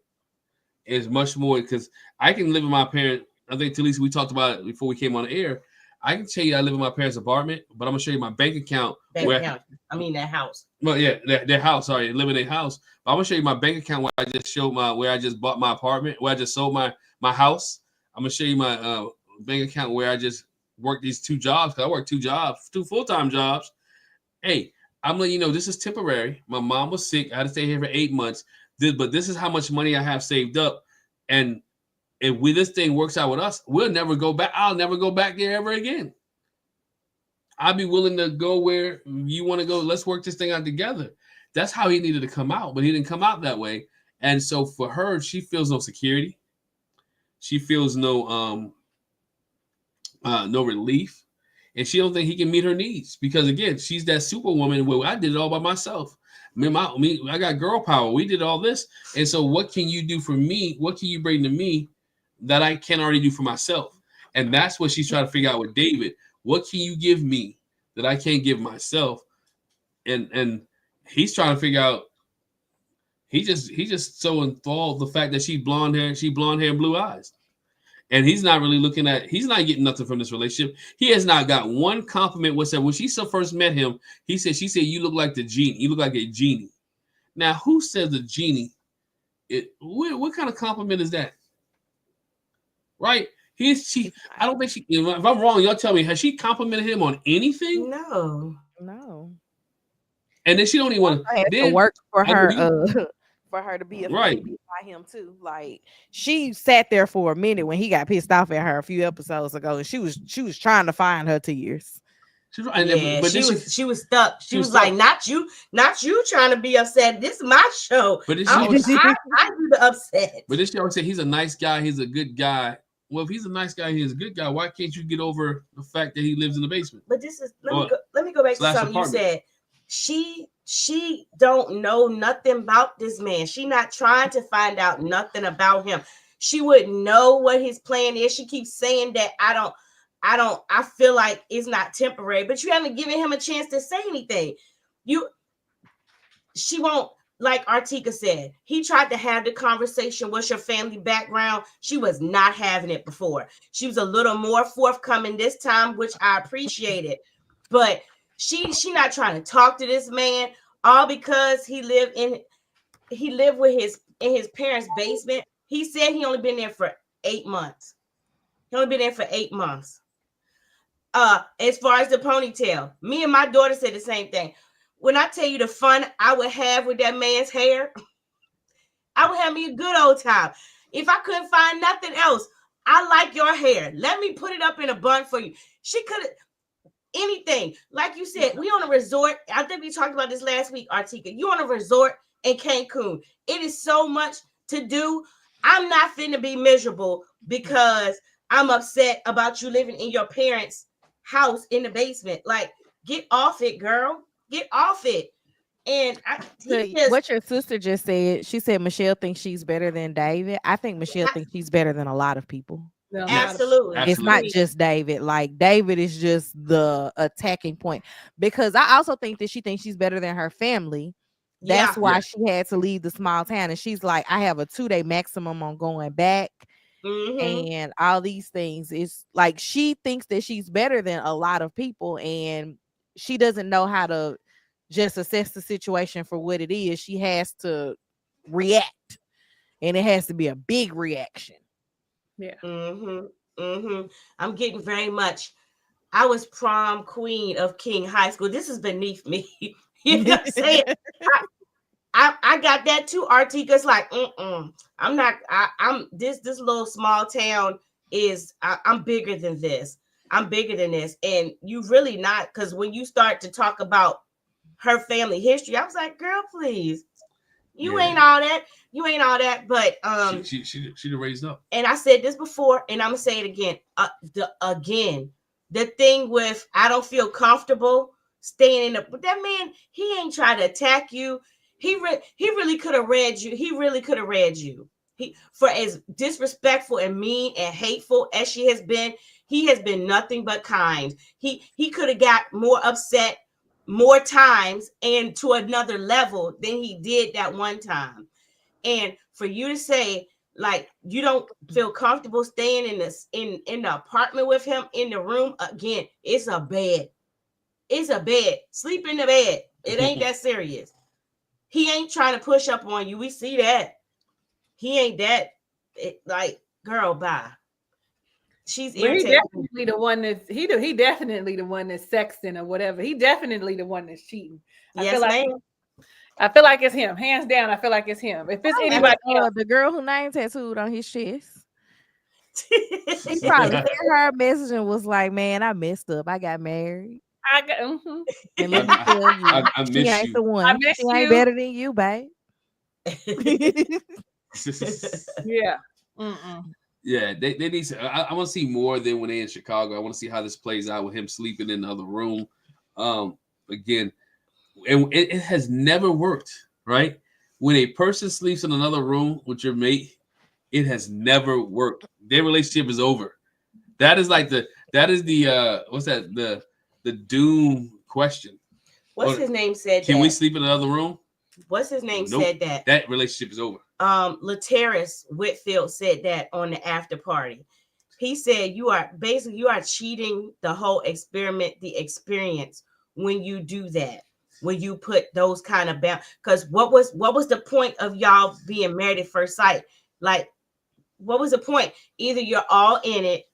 It's much more, because I can live in my parents. I think, Talisa, we talked about it before we came on the air. I can tell you I live in my parents' apartment, but I'm gonna show you my bank account. That house. Well, yeah, their house. Sorry, live in their house. But I'm gonna show you my bank account where I just bought my apartment, where I just sold my house. I'm gonna show you my bank account where I just worked these 2 jobs. Because I worked 2 jobs, 2 full-time jobs. Hey, I'm letting you know this is temporary. My mom was sick. I had to stay here for 8 months. But this is how much money I have saved up. And if this thing works out with us, we'll never go back. I'll never go back there ever again. I'd be willing to go where you want to go. Let's work this thing out together. That's how he needed to come out, but he didn't come out that way. And so for her, she feels no security. She feels no relief. And she don't think he can meet her needs, because again, she's that superwoman where I did it all by myself. I got girl power. We did all this. And so what can you do for me? What can you bring to me that I can't already do for myself? And that's what she's trying to figure out with David. What can you give me that I can't give myself? And he's trying to figure out. He just so enthralled the fact that she's blonde hair and blue eyes. And he's not really he's not getting nothing from this relationship. He has not got one compliment whatsoever. When she first met him, she said, you look like the genie. You look like a genie. Now, who says a genie? What kind of compliment is that? Right? I don't think if I'm wrong, y'all tell me, has she complimented him on anything? No. And then she don't even want to work for her. For her to be offended by him too. Like, she sat there for a minute when he got pissed off at her a few episodes ago, and she was trying to find her tears. She was stuck. She was like, not you trying to be upset. This is my show. But I do the upset. But this show said he's a nice guy, he's a good guy. Well, if he's a nice guy, he's a good guy, why can't you get over the fact that he lives in the basement? But this is let me go back to something you said. She don't know nothing about this man. She not trying to find out nothing about him. She wouldn't know what his plan is. She keeps saying that I feel like it's not temporary, but you haven't given him a chance to say anything. She won't, like Artika said, he tried to have the conversation. What's your family background? She was not having it before. She was a little more forthcoming this time, which I appreciated. But she not trying to talk to this man, all because he lived with his parents' basement. He said he only been there for 8 months. He only been there for 8 months. As far as the ponytail, me and my daughter said the same thing. When I tell you the fun I would have with that man's hair, I would have me a good old time. If I couldn't find nothing else, I like your hair. Let me put it up in a bun for you. She could have anything. Like you said, we on a resort. I think we talked about this last week, Artika. You on a resort in Cancun. It is so much to do. I'm not finna be miserable because I'm upset about you living in your parents' house in the basement. Get off it, girl. Get off it. And what your sister just said, she said Michelle thinks she's better than David. I think Michelle thinks she's better than a lot of people. Absolutely. It's not just David. Like David is just the attacking point, because I also think that she thinks she's better than her family. That's why she had to leave the small town. And she's like, I have a 2-day maximum on going back. And all these things. It's like she thinks that she's better than a lot of people, and she doesn't know how to just assess the situation for what it is. She has to react, and it has to be a big reaction. Yeah. I'm getting very much. I was prom queen of King High School. This is beneath me. You know what I'm saying? I got that too, Artika's like, I'm not, I'm this little small town is, I'm bigger than this. I'm bigger than this. And you really not, because when you start to talk about her family history, I was like, girl, please. You ain't all that. You ain't all that. But she raised up. And I said this before, and I'm gonna say it again. The thing with I don't feel comfortable staying in the, but that man, he ain't trying to attack you. He really could have read you. He really could have read you. For as disrespectful and mean and hateful as she has been, he has been nothing but kind. He could have got more upset more times and to another level than he did that one time. And for you to say, like, you don't feel comfortable staying in the apartment with him in the room, again, it's a bed. It's a bed. Sleep in the bed. It ain't that serious. He ain't trying to push up on you. We see that. He ain't that. Like, girl, bye. She's irritated. He definitely the one that's he definitely the one that's sexting or whatever. He definitely the one that's cheating. I feel like it's him. Hands down, I feel like it's him. If it's anybody else, the girl who name tattooed on his chest. He probably sent her a message and was like, "Man, I messed up. I got married. And let me tell you, she ain't the one. She ain't better than you, babe." Yeah. Yeah, they need to, I want to see more than when they're in Chicago. I want to see how this plays out with him sleeping in the other room. Again, it has never worked, right? When a person sleeps in another room with your mate, it has never worked. Their relationship is over. That is the what's that? The doom question. What's his name said Can we sleep in another room? What's his name said that? That relationship is over. Laterris Whitfield said that on the after party. He said you are cheating the whole the experience when you do that, when you put those kind of boundaries. Because what was the point of y'all being married at first sight? Like, what was the point? Either you're all in it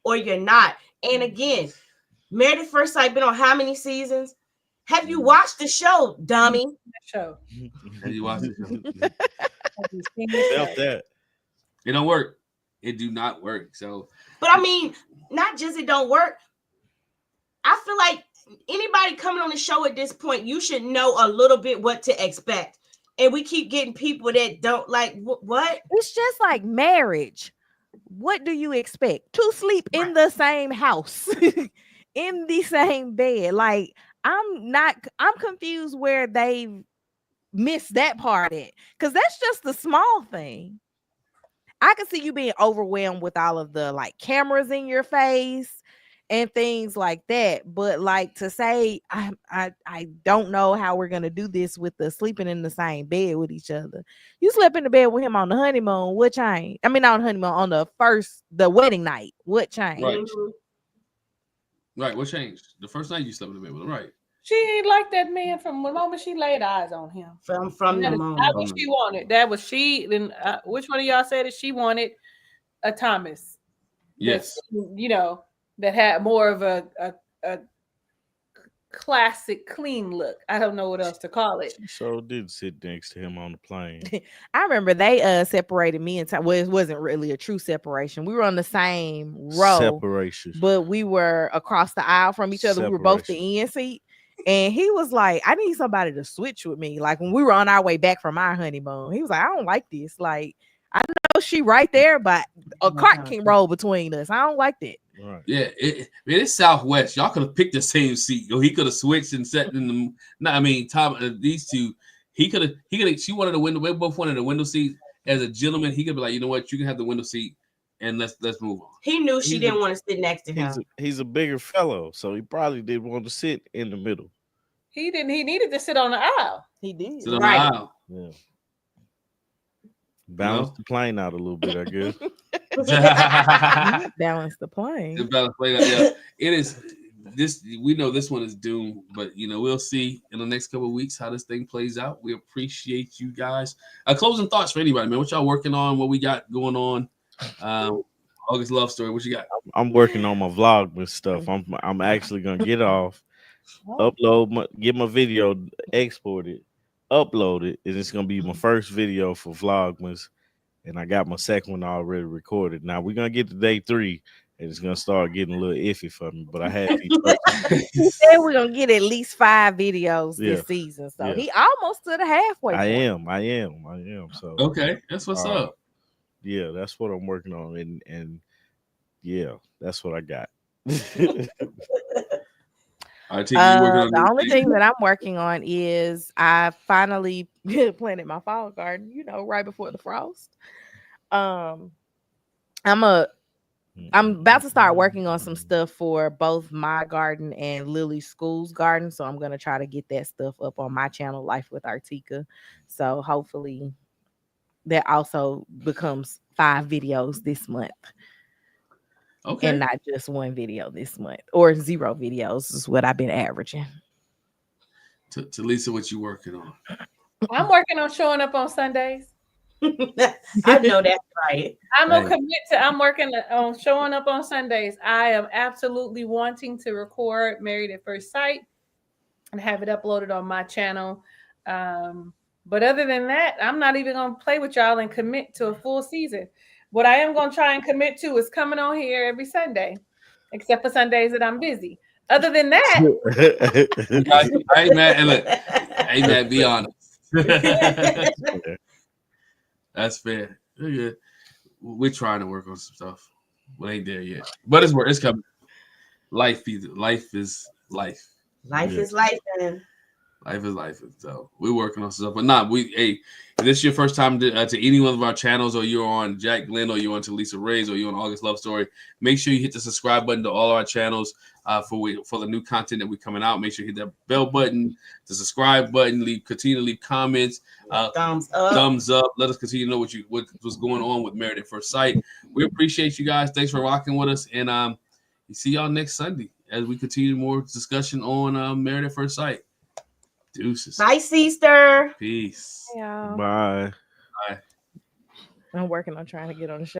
or you're not. And again, Married at First Sight been on how many seasons? Have you watched the show, dummy? Show. Have you watched the show? It don't work. It do not work. So, but I mean, not just it don't work. I feel like anybody coming on the show at this point, you should know a little bit what to expect. And we keep getting people that don't like what? It's just like marriage. What do you expect? To sleep in the same house, in the same bed. Like, I'm confused where they missed that part at, because that's just the small thing. I can see you being overwhelmed with all of the like cameras in your face and things like that. But like to say, I don't know how we're gonna do this with the sleeping in the same bed with each other. You slept in the bed with him on the honeymoon. What changed? I mean, not on honeymoon, on the wedding night. What changed? Right. Mhm. Right. What changed? The first night you slept in the bed with him, right? She ain't like that man from the moment she laid eyes on him. From And the that is moment. not what she wanted. That was she. Then which one of y'all said it? She wanted a Thomas. Yes. That's, that had more of a classic clean look. I don't know what else to call it. She so did sit next to him on the plane. I remember they separated me and well, it wasn't really a true separation. We were on the same row, Separation. but we were across the aisle from each other. We were both the end seat. And he was like, I need somebody to switch with me. Like when we were on our way back from our honeymoon, he was like, I don't like this. Like, I know she right there, but a cart can roll between us. I don't like that. Right. Yeah, it's Southwest. Y'all could have picked the same seat. Or he could have switched and sat in the. No, I mean, Tom. These two, he could have. She wanted a window. We both wanted a window seat. As a gentleman, he could be like, you know what, you can have the window seat, and let's move on. He knew she didn't want to sit next to him. He's a bigger fellow, so he probably did want to sit in the middle. He didn't. He needed to sit on the aisle. He did. Sit on the aisle. Yeah. Balance the plane out a little bit, I guess. Balance the plane. Yeah. It is this. We know this one is doomed, but we'll see in the next couple of weeks how this thing plays out. We appreciate you guys. Closing thoughts for anybody, man. What y'all working on? What we got going on? August love story. What you got? I'm working on my vlog with stuff. I'm actually gonna get off, get my video exported, upload it, and it's gonna be my first video for Vlogmas. And I got my second one already recorded. Now we're gonna get to day 3, and it's gonna start getting a little iffy for me. But I had these. He said we're gonna get at least 5 videos this season. So he almost to the halfway point. I am. So okay, that's what's up. Yeah, that's what I'm working on, and yeah, that's what I got. The only thing that I'm working on is I finally planted my fall garden, right before the frost. I'm about to start working on some stuff for both my garden and Lily's school's garden. So I'm going to try to get that stuff up on my channel, Life with Artika. So hopefully that also becomes 5 videos this month. Okay. And not just 1 video this month, or 0 videos is what I've been averaging. To Lisa, what you working on? I'm working on showing up on Sundays. I know that's right. I'm gonna commit to. I'm working on showing up on Sundays. I am absolutely wanting to record Married at First Sight and have it uploaded on my channel. But other than that, I'm not even gonna play with y'all and commit to a full season. What I am going to try and commit to is coming on here every Sunday, except for Sundays that I'm busy. Other than that, hey man, be honest. That's fair. Yeah. We're trying to work on some stuff. We ain't there yet, but it's coming. Life is life. Life is life, man. Life is life. So we're working on stuff, but if this is your first time to any one of our channels, or you're on Jack Glenn, or you're on to Lisa Ray's, or you're on August Love Story, make sure you hit the subscribe button to all our channels for the new content that we're coming out. Make sure you hit that bell button, the subscribe button, continue to leave comments, thumbs up. Let us continue to know what's going on with Married at First Sight. We appreciate you guys. Thanks for rocking with us, and see y'all next Sunday as we continue more discussion on Married at First Sight. Deuces. Bye, sister. Peace. Yeah. Bye. I'm working on trying to get on the show.